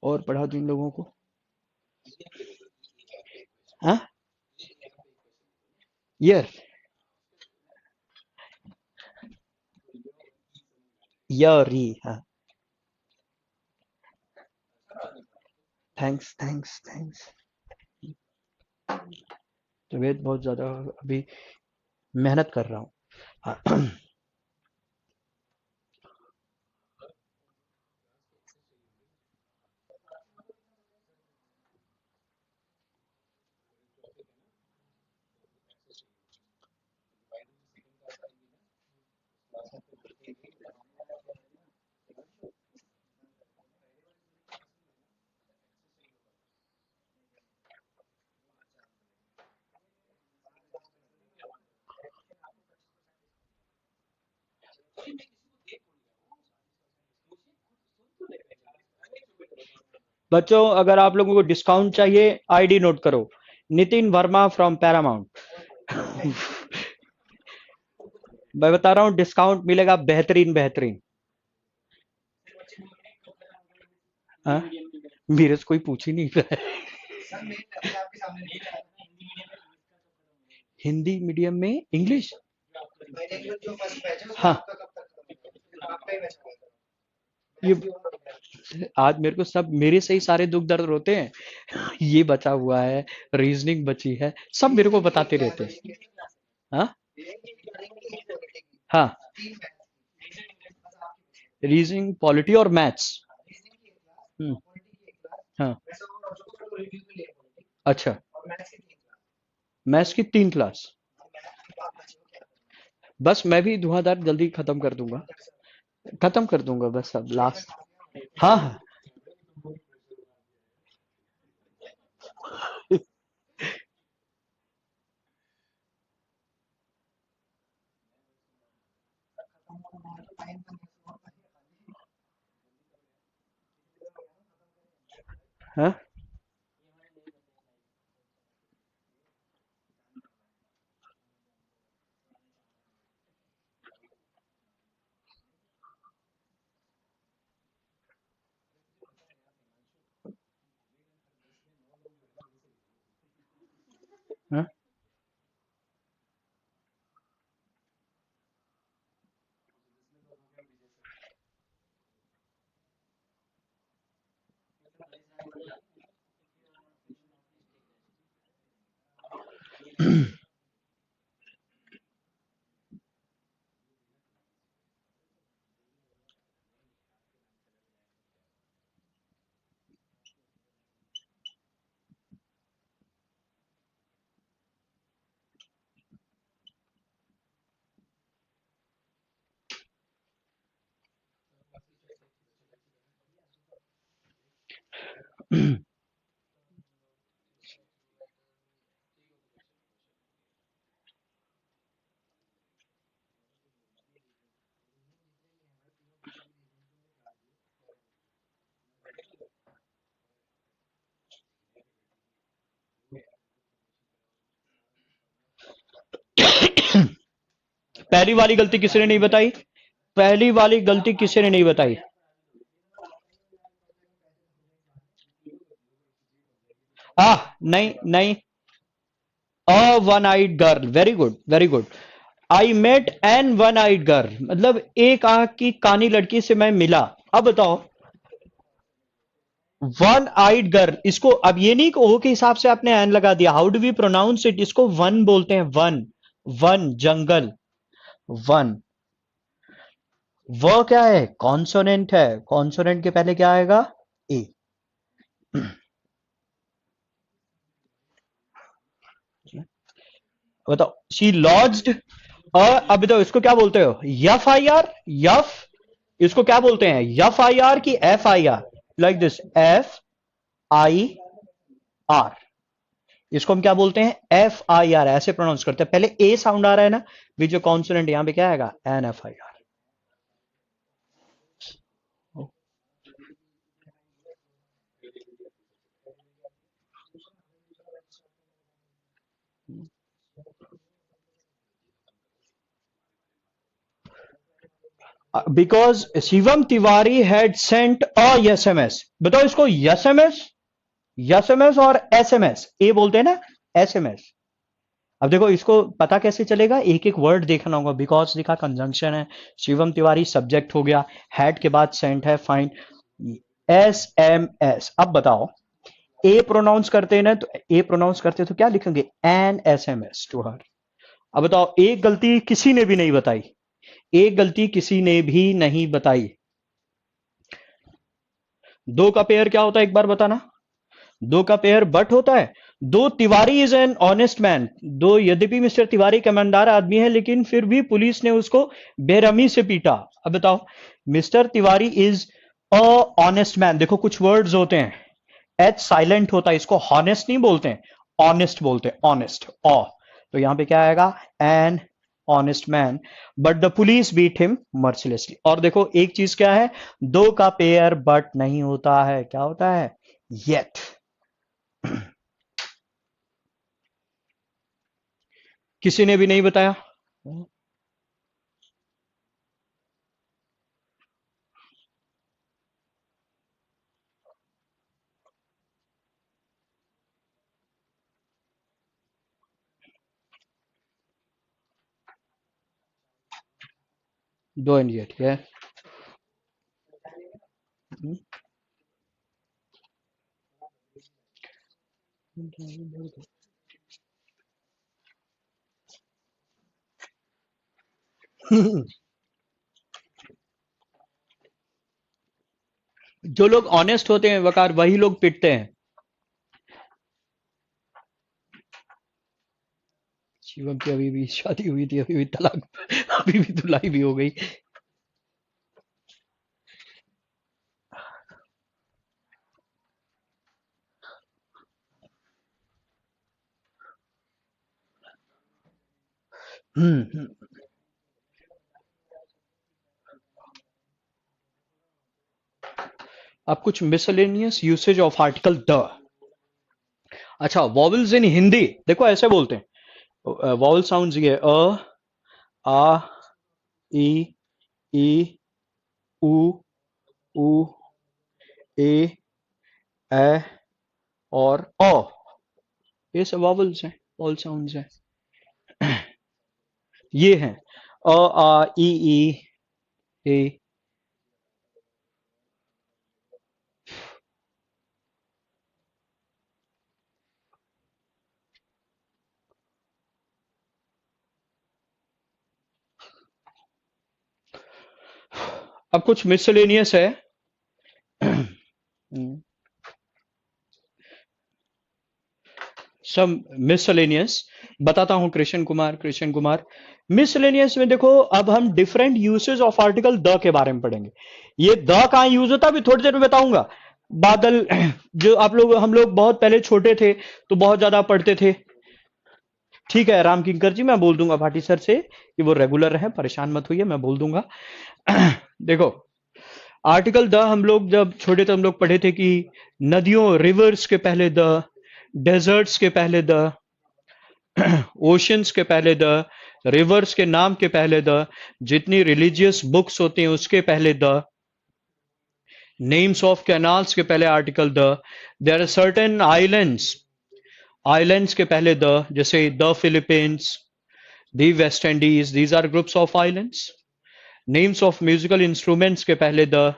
और पढ़ा दो इन लोगों को। हाँ, ईयर, यरी, हाँ। Thanks, thanks, thanks. तबीयत बहुत ज्यादा, अभी मेहनत कर रहा हूँ। बच्चों, अगर आप लोगों को डिस्काउंट चाहिए, आईडी नोट करो, नितिन वर्मा फ्रॉम पैरामाउंट। मैं बता रहा हूँ, डिस्काउंट मिलेगा बेहतरीन बेहतरीन। हाँ, मेरे से कोई पूछ ही नहीं रहा है। हिंदी मीडियम में इंग्लिश, हाँ। ये आज मेरे को सब, मेरे से ही सारे दुख दर्द होते हैं। ये बचा हुआ है, रीजनिंग बची है, सब मेरे को बताते रहते हैं। हाँ, हाँ। रीजनिंग, पॉलिटी और मैथ्स। हम्म, हाँ। अच्छा, मैथ्स की 3 क्लास। बस मैं भी धुआंधार जल्दी खत्म कर दूंगा, खत्म कर दूंगा बस अब लास्ट। हाँ, हाँ। हाँ, पहली वाली गलती किसी ने नहीं बताई? पहली वाली गलती किसी ने नहीं बताई? नहीं नहीं। A one eyed girl, very good very good. I met an one eyed girl, मतलब एक आंख की कानी लड़की से मैं मिला। अब बताओ, वन आइड गर्ल, इसको अब ये नहीं कि ओ के हिसाब से आपने एन लगा दिया। How do we pronounce it? इसको वन बोलते हैं, वन। वन जंगल, वन। वो क्या है? कॉन्सोनेंट है, कॉन्सोनेंट के पहले क्या आएगा? ए। बताओ, शी लॉज्ड। अब बताओ इसको क्या बोलते हो? F I R, F. इसको क्या बोलते हैं? यफ आई आर की F I are? Like this, F I are. इसको हम क्या बोलते हैं? एफ आई आर, ऐसे प्रोनाउंस करते हैं। पहले ए साउंड आ रहा है ना, भी जो कॉन्सोनेंट यहां पे क्या आएगा? An F I R. Because Shivam Tiwari had sent a S M S. बताओ इसको S M S, S M S और एस एम एस, ए बोलते हैं ना, एस एम एस। अब देखो इसको पता कैसे चलेगा? एक एक वर्ड देखना होगा। बिकॉज लिखा, कंजंक्शन है, शिवम तिवारी सब्जेक्ट हो गया, हैड के बाद सेंट है, फाइन, एस एम एस। अब बताओ, ए प्रोनाउंस करते हैं ना, तो ए प्रोनाउंस करते तो क्या लिखेंगे? An S M S to her. अब बताओ, एक गलती किसी ने भी नहीं बताई, एक गलती किसी ने भी नहीं बताई। दो का पेयर क्या होता है एक बार बताना? दो का पेयर बट होता है। दो Tiwari is an honest man. दो, यद्यपि मिस्टर तिवारी एक ईमानदार आदमी है, लेकिन फिर भी पुलिस ने उसको बेरहमी से पीटा। अब बताओ, mister Tiwari is a honest man. देखो कुछ वर्ड्स होते हैं, एच साइलेंट होता है, इसको हॉनेस्ट नहीं बोलते हैं, ऑनेस्ट बोलते हैं, ऑनेस्ट, ऑ। तो यहां पे क्या आएगा? An honest man, but the police beat him mercilessly. और देखो एक चीज क्या है, दो का पेयर बट नहीं होता है, क्या होता है? येट। किसी ने भी नहीं बताया। दो एंड येट है। जो लोग ऑनेस्ट होते हैं वकार, वही लोग पिटते हैं। शिवम की अभी भी शादी हुई थी, अभी भी तलाक, अभी भी धुलाई भी हो गई। हम्म। अब कुछ miscellaneous usage of article the. अच्छा, वॉवल्स इन हिंदी देखो ऐसे बोलते हैं। वॉवल साउंड्स ये आ, ई, ई, उ, उ, ए, ए और ओ। ये सब वॉवल्स हैं, वॉवल साउंड्स हैं। ये हैं आ, ई, ए। अब कुछ मिसलेनियस है। सब मिसलेनियस बताता हूं। कृष्ण कुमार मिसलेनियस में देखो, अब हम different usage of article the के बारे में पढ़ेंगे। ये द कहां यूज होता है अभी थोड़ी देर में बताऊंगा। बादल, जो आप लोग, हम लोग बहुत पहले छोटे थे तो बहुत ज्यादा पढ़ते थे। ठीक है राम किंकर जी, मैं बोल दूंगा भाटी सर से कि वो रेगुलर रहे, परेशान मत होइए, मैं बोल दूंगा। देखो, आर्टिकल द हम लोग जब छोटे थे हम लोग पढ़े थे कि नदियों, रिवर्स के पहले द, डेजर्ट्स के पहले द, ओशंस के पहले द, रिवर्स के नाम के पहले द, जितनी रिलीजियस बुक्स होती हैं उसके पहले द, नेम्स ऑफ कैनाल्स के पहले article the, there are certain islands, islands के पहले द, जैसे the Philippines, the West Indies, these are groups of islands. Names of musical instruments के पहले द,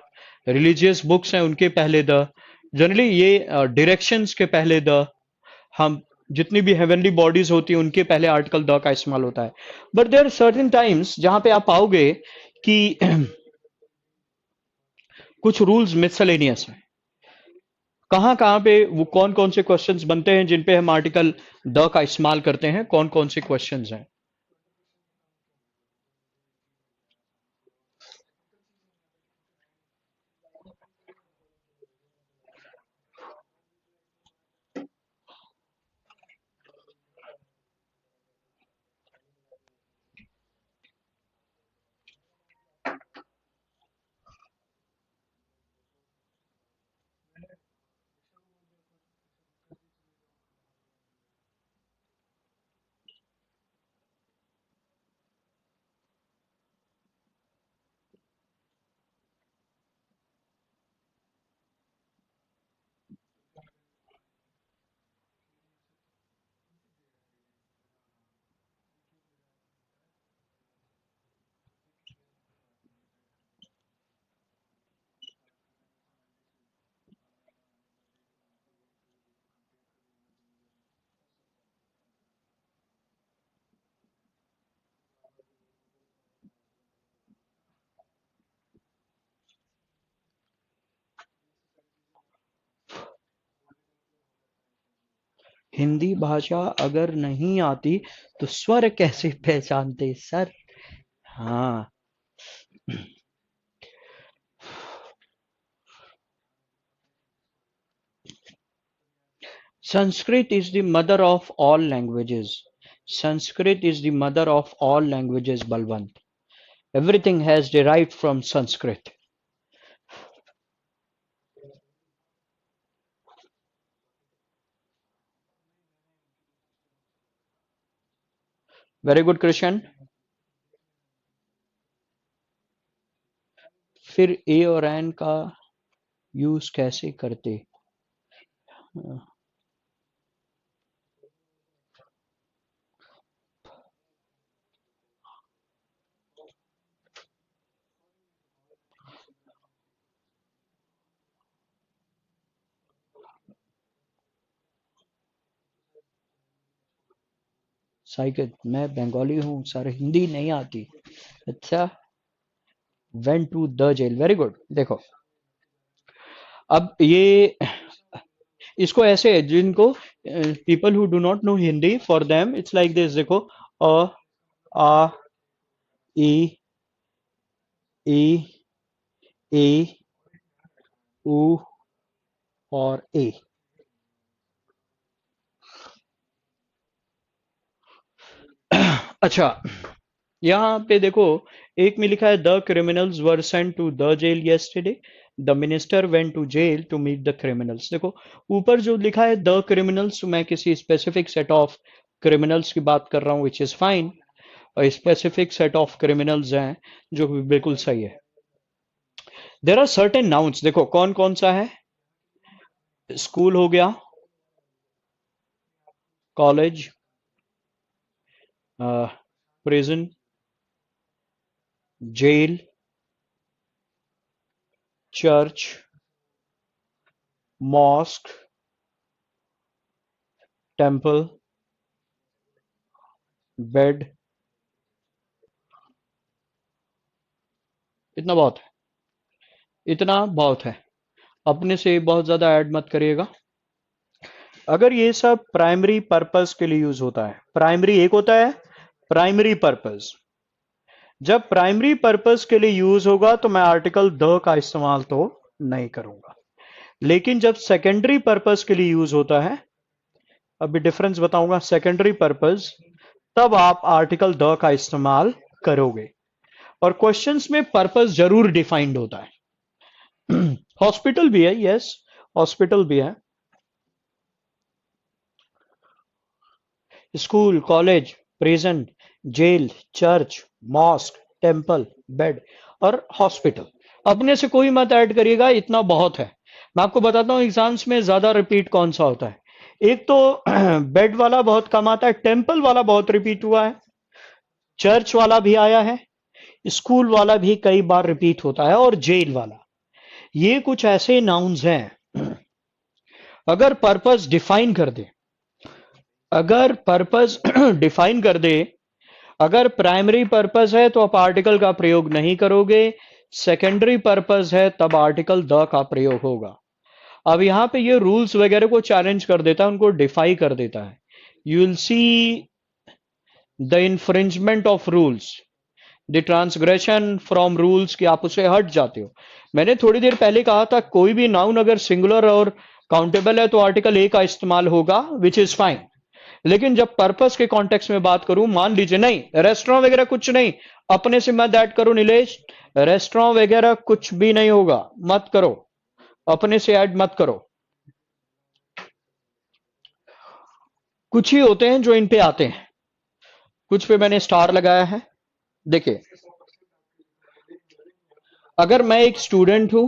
रिलीजियस बुक्स हैं उनके पहले द, जनरली ये डायरेक्शंस के पहले द, हम जितनी भी हेवनली बॉडीज होती हैं उनके पहले आर्टिकल द का इस्तेमाल होता है। बट देयर सर्टेन टाइम्स जहां पे आप पाओगे कि कुछ रूल्स मिसलेनियस हैं। कहां कहां पे वो कौन कौन से क्वेश्चंस बनते हैं जिन पे हम आर्टिकल द का इस्तेमाल करते हैं, कौन कौन से क्वेश्चंस हैं। हिंदी भाषा अगर नहीं आती तो स्वर कैसे पहचानते सर। हाँ, Sanskrit is the mother of all languages. Sanskrit is the mother of all languages, Balwant. Everything has derived from Sanskrit. Very good, Krishan. फिर ए और एन का यूज कैसे करते। साइकिल, मैं बंगाली हूँ सर, हिंदी नहीं आती। अच्छा, went to the jail, very good. देखो, अब ये इसको ऐसे है, जिनको people who do not know Hindi, for them it's like this. देखो, अ, आ, ई, ई, ए, उ और ए। अच्छा, यहाँ पे देखो, एक में लिखा है the criminals were sent to the jail yesterday, the minister went to jail to meet the criminals. देखो, ऊपर जो लिखा है द क्रिमिनल्स, मैं किसी स्पेसिफिक सेट ऑफ क्रिमिनल्स की बात कर रहा हूँ, विच इज फाइन। और स्पेसिफिक सेट ऑफ क्रिमिनल्स हैं, जो कि बिल्कुल सही है। देर आर सर्टेन नाउन्स, देखो कौन कौन सा है। स्कूल हो गया, college, prison, jail, church, mosque, temple, bed, इतना बहुत है। इतना बहुत है, अपने से बहुत ज्यादा ऐड मत करिएगा। अगर ये सब प्राइमरी पर्पस के लिए यूज होता है, प्राइमरी एक होता है प्राइमरी पर्पस, जब प्राइमरी पर्पस के लिए यूज होगा तो मैं आर्टिकल द का इस्तेमाल तो नहीं करूंगा। लेकिन जब सेकेंडरी पर्पस के लिए यूज होता है, अभी डिफरेंस बताऊंगा, सेकेंडरी पर्पस, तब आप आर्टिकल द का इस्तेमाल करोगे। और क्वेश्चंस में पर्पस जरूर डिफाइंड होता है। हॉस्पिटल भी है, यस, हॉस्पिटल भी है, school, college, prison, jail, church, mosque, temple, bed और हॉस्पिटल। अपने से कोई मत ऐड करिएगा, इतना बहुत है। मैं आपको बताता हूं एग्जाम्स में ज्यादा रिपीट कौन सा होता है। एक तो बेड वाला बहुत कम आता है, टेम्पल वाला बहुत रिपीट हुआ है, चर्च वाला भी आया है, स्कूल वाला भी कई बार रिपीट होता है, और जेल वाला। ये कुछ ऐसे नाउन्स हैं, अगर पर्पस डिफाइन कर दे, अगर पर्पस डिफाइन कर दे, अगर प्राइमरी पर्पस है तो आप आर्टिकल का प्रयोग नहीं करोगे, सेकेंडरी पर्पस है तब आर्टिकल द का प्रयोग होगा। अब यहां पे ये रूल्स वगैरह को चैलेंज कर देता है, उनको डिफाई कर देता है। You will see the infringement of rules, the transgression from rules, कि आप उसे हट जाते हो। मैंने थोड़ी देर पहले कहा था कोई भी नाउन अगर सिंगुलर और काउंटेबल है तो आर्टिकल ए का इस्तेमाल होगा, विच इज फाइन। लेकिन जब पर्पस के कॉन्टेक्स्ट में बात करूं, मान लीजिए नहीं रेस्टोरेंट वगैरह कुछ नहीं, अपने से मत ऐड करो नीलेश, रेस्टोरेंट वगैरह कुछ भी नहीं होगा, मत करो, अपने से ऐड मत करो। कुछ ही होते हैं जो इन पे आते हैं, कुछ पे मैंने स्टार लगाया है। देखिए, अगर मैं एक स्टूडेंट हूं,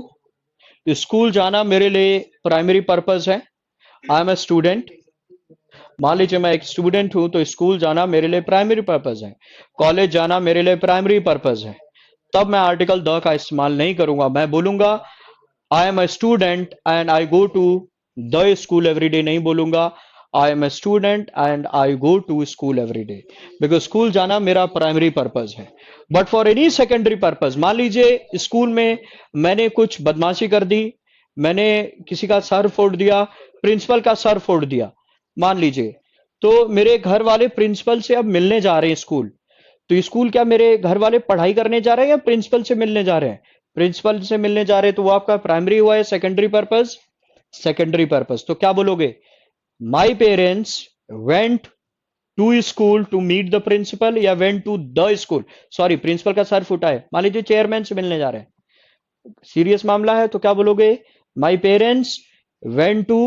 स्कूल जाना मेरे लिए प्राइमरी पर्पस है, आई एम ए स्टूडेंट। मान लीजिए मैं एक स्टूडेंट हूं तो स्कूल जाना मेरे लिए प्राइमरी पर्पस है, कॉलेज जाना मेरे लिए प्राइमरी पर्पस है, तब मैं आर्टिकल द का इस्तेमाल नहीं करूंगा। मैं बोलूंगा I am a student and I go to the school every day, नहीं बोलूंगा I am a student and I go to school every day, because school जाना मेरा प्राइमरी पर्पस है। But for any secondary purpose, मान लीजिए school में मैंने कुछ बदमाशी कर दी, मैंने किसी का सर फोड़ दिया, प्रिंसिपल का सर फोड़ दिया मान लीजिए, तो मेरे घर वाले प्रिंसिपल से अब मिलने जा रहे हैं स्कूल, तो स्कूल क्या मेरे घर वाले पढ़ाई करने जा रहे हैं या प्रिंसिपल से मिलने जा रहे हैं? प्रिंसिपल से मिलने जा रहे हैं, तो वो आपका प्राइमरी हुआ है, सेकेंडरी पर्पस, सेकेंडरी पर्पस। तो क्या बोलोगे, my parents went to school to meet the principal, या went to the school, sorry principal का सर फूटा है, मान लीजिए चेयरमैन से मिलने जा रहे हैं, सीरियस मामला है, तो क्या बोलोगे, my parents went to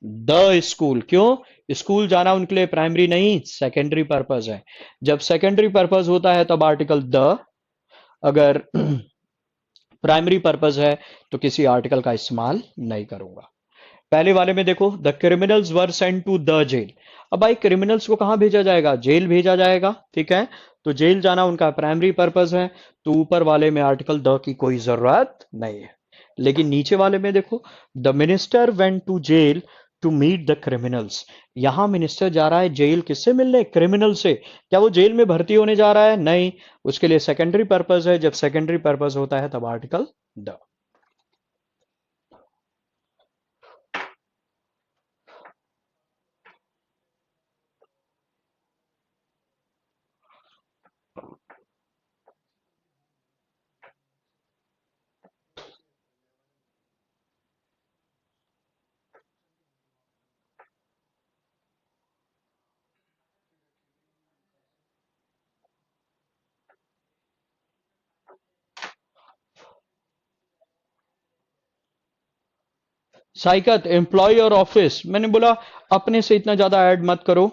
the school. क्यों? स्कूल जाना उनके लिए प्राइमरी नहीं सेकेंडरी पर्पस है। जब सेकेंडरी पर्पस होता है तब आर्टिकल द, अगर प्राइमरी पर्पस है तो किसी आर्टिकल का इस्तेमाल नहीं करूंगा। पहले वाले में देखो, the criminals were sent to the jail. अब भाई क्रिमिनल्स को कहां भेजा जाएगा? जेल भेजा जाएगा, ठीक है, तो जेल जाना उनका प्राइमरी पर्पस है, तो ऊपर वाले में आर्टिकल द की कोई जरूरत नहीं है। लेकिन नीचे वाले में देखो, the minister went to jail to meet the criminals. यहां मिनिस्टर जा रहा है जेल, किससे मिलने? क्रिमिनल से। क्या वो जेल में भर्ती होने जा रहा है? नहीं, उसके लिए सेकेंडरी पर्पस है। जब सेकेंडरी पर्पस होता है तब आर्टिकल द। साइकत, एम्प्लॉय और ऑफिस, मैंने बोला अपने से इतना ज्यादा ऐड मत करो।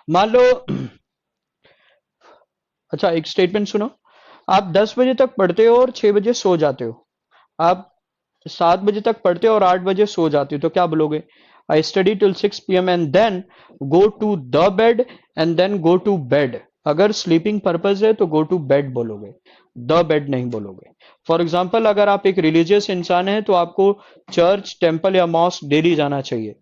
मान लो, अच्छा एक स्टेटमेंट सुनो, आप 10 बजे तक पढ़ते हो और 6 बजे सो जाते हो, आप 7 बजे तक पढ़ते हो और 8 बजे सो जाते हो, तो क्या बोलोगे? I study till 6 PM and then go to the bed and then go to bed. अगर स्लीपिंग पर्पज है तो गो टू बेड बोलोगे। द बेड नहीं बोलोगे। फॉर एग्जाम्पल अगर आप एक रिलीजियस इंसान हैं तो आपको चर्च, टेम्पल या मॉस्क डेली जाना चाहिए।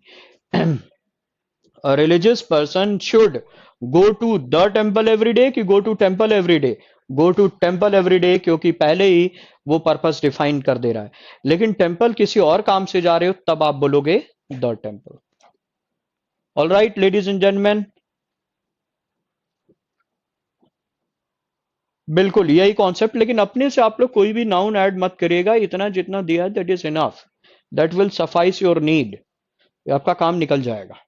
A religious person should go to the temple every day कि go to temple every day? Go to temple every day क्योंकि पहले ही वो पर्पस डिफाइन कर दे रहा है। लेकिन टेम्पल किसी और काम से जा रहे हो तब आप बोलोगे the temple. All right ladies and gentleman, बिल्कुल यही कॉन्सेप्ट, लेकिन अपने से आप लोग कोई भी नाउन ऐड मत करिएगा, इतना जितना दिया that is enough, that will suffice your need, आपका काम निकल जाएगा।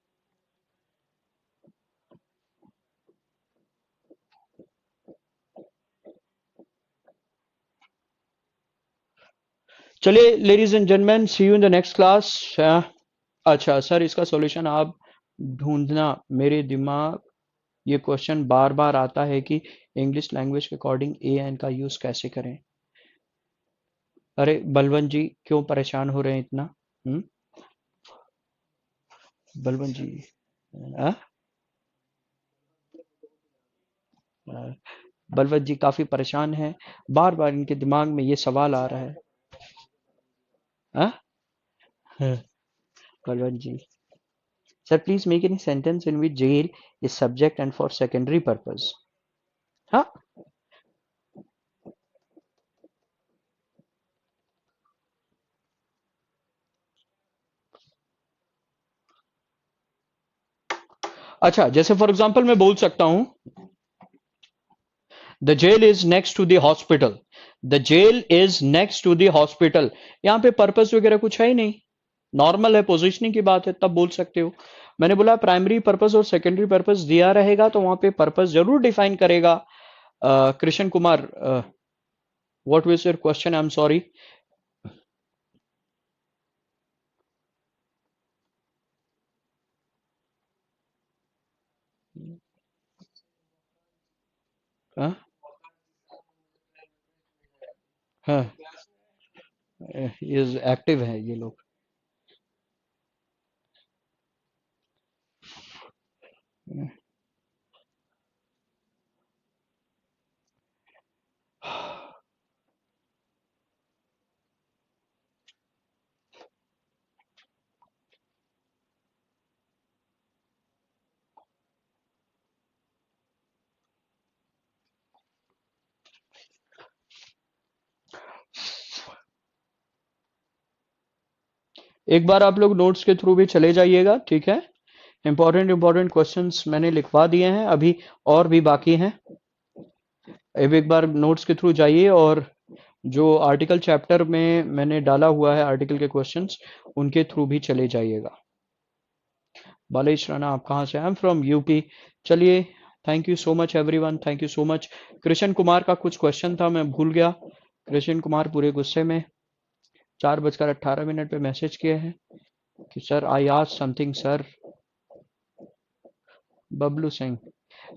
चलिए ladies and gentleman, see you in the next class. अच्छा सर, इसका सॉल्यूशन आप ढूंढना। मेरे दिमाग ये क्वेश्चन बार बार आता है कि इंग्लिश लैंग्वेज के अकॉर्डिंग ए एन का यूज कैसे करें। अरे बलवंत जी क्यों परेशान हो रहे हैं इतना? हम्म, बलवंत जी, आ? आ, बलवंत जी काफी परेशान हैं, बार बार इनके दिमाग में ये सवाल आ रहा है। हाँ? Balwant ji, sir please make any sentence in which jail is subject and for secondary purpose. हाँ, अच्छा जैसे फॉर एग्जांपल मैं बोल सकता हूं the jail is next to the hospital, the jail is next to the hospital. यहां पे पर्पस वगैरह कुछ है ही नहीं, नॉर्मल है, पोजिशनिंग की बात है, तब बोल सकते हो। मैंने बोला प्राइमरी पर्पस और सेकेंडरी पर्पस दिया रहेगा तो वहां पे पर्पस जरूर डिफाइन करेगा। Krishna Kumar, what was your question? I am sorry. हाँ हाँ, इज एक्टिव है ये लोग। एक बार आप लोग नोट्स के थ्रू भी चले जाइएगा, ठीक है? इंपॉर्टेंट इंपॉर्टेंट क्वेश्चंस मैंने लिखवा दिए हैं, अभी और भी बाकी हैं। अब एक बार नोट्स के थ्रू जाइए और जो आर्टिकल चैप्टर में मैंने डाला हुआ है आर्टिकल के क्वेश्चंस, उनके थ्रू भी चले जाइएगा। बालेश राणा, आप कहाँ से? I am from UP. चलिए, thank you so much everyone, thank you so much. Krishna Kumar का कुछ क्वेश्चन था, मैं भूल गया। कृष्ण कुमार पूरे गुस्से में 4:18 पे मैसेज किए हैं कि sir I asked something sir. Bablu Singh,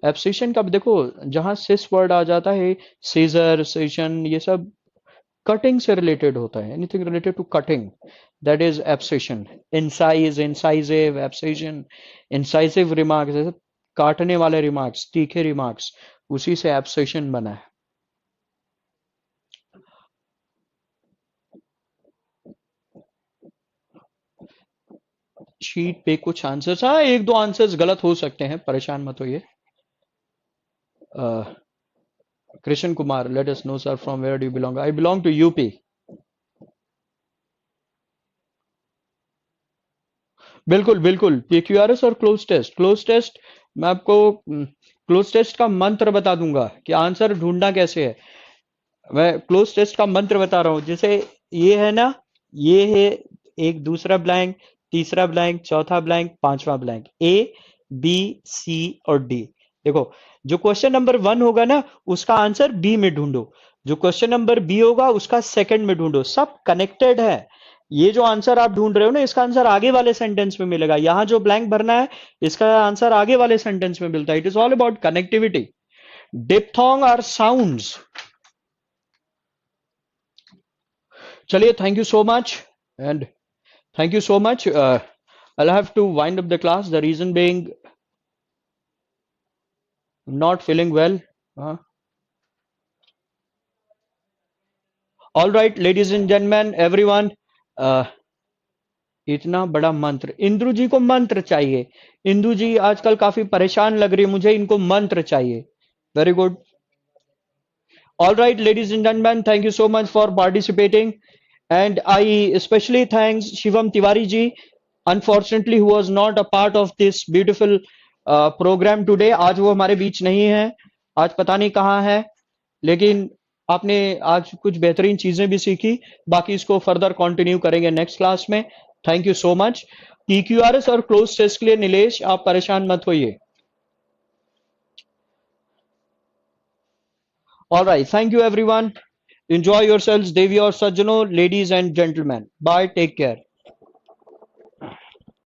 abscission का देखो, जहां सिस वर्ड आ जाता है, सीजर, सेशन, ये सब कटिंग से रिलेटेड होता है, anything related to cutting, that is abscission. Incise, incisive, abscission, incisive remarks, जैसे काटने वाले रिमार्क्स, तीखे रिमार्क्स, उसी से एब्सेशन बना है। शीट पे कुछ आंसर्स, हाँ एक दो आंसर्स गलत हो सकते हैं, परेशान मत होइए। Krishna Kumar, let us know sir from where do you belong? I belong to UP. बिल्कुल बिल्कुल, पीक्यूआरएस और क्लोज टेस्ट, क्लोज टेस्ट मैं आपको क्लोज टेस्ट का मंत्र बता दूंगा कि आंसर ढूंढना कैसे है। मैं क्लोज टेस्ट का मंत्र बता रहा हूं, जैसे ये है ना, ये है एक दूसरा ब्लैंक, तीसरा ब्लैंक, चौथा ब्लैंक, पांचवा ब्लैंक, ए बी सी और डी। देखो, जो क्वेश्चन नंबर 1 होगा ना, उसका आंसर बी में ढूंढो, जो क्वेश्चन नंबर बी होगा उसका सेकंड में ढूंढो, सब कनेक्टेड है। ये जो आंसर आप ढूंढ रहे हो ना, इसका आंसर आगे वाले सेंटेंस में मिलेगा, यहां जो ब्लैंक भरना है इसका आंसर आगे वाले सेंटेंस में मिलता है। It is all about connectivity. Diphthong are sounds. चलिए, thank you so much and thank you so much. I'll have to wind up the class. The reason being, not feeling well. Uh, all right ladies and gentleman everyone, इतना बड़ा मंत्र, इंदु जी को मंत्र चाहिए। इंदु जी आजकल काफी परेशान लग रही है मुझे, इनको मंत्र चाहिए। Very good. All right ladies and gentleman, thank you so much for participating and I specially thanks Shivam Tiwari ji, unfortunately who was not a part of this beautiful programme today. आज वो हमारे बीच नहीं है, आज पता नहीं कहाँ है, लेकिन आपने आज कुछ बेहतरीन चीजें भी सीखी। बाकी इसको फर्दर कंटिन्यू करेंगे नेक्स्ट क्लास में। Thank you so much. PQRS और क्लोज टेस्ट के लिए नीलेश आप परेशान मत होइए। All right, thank you everyone, enjoy yourselves, devi और सज्जनों, ladies and gentlemen, bye, take care।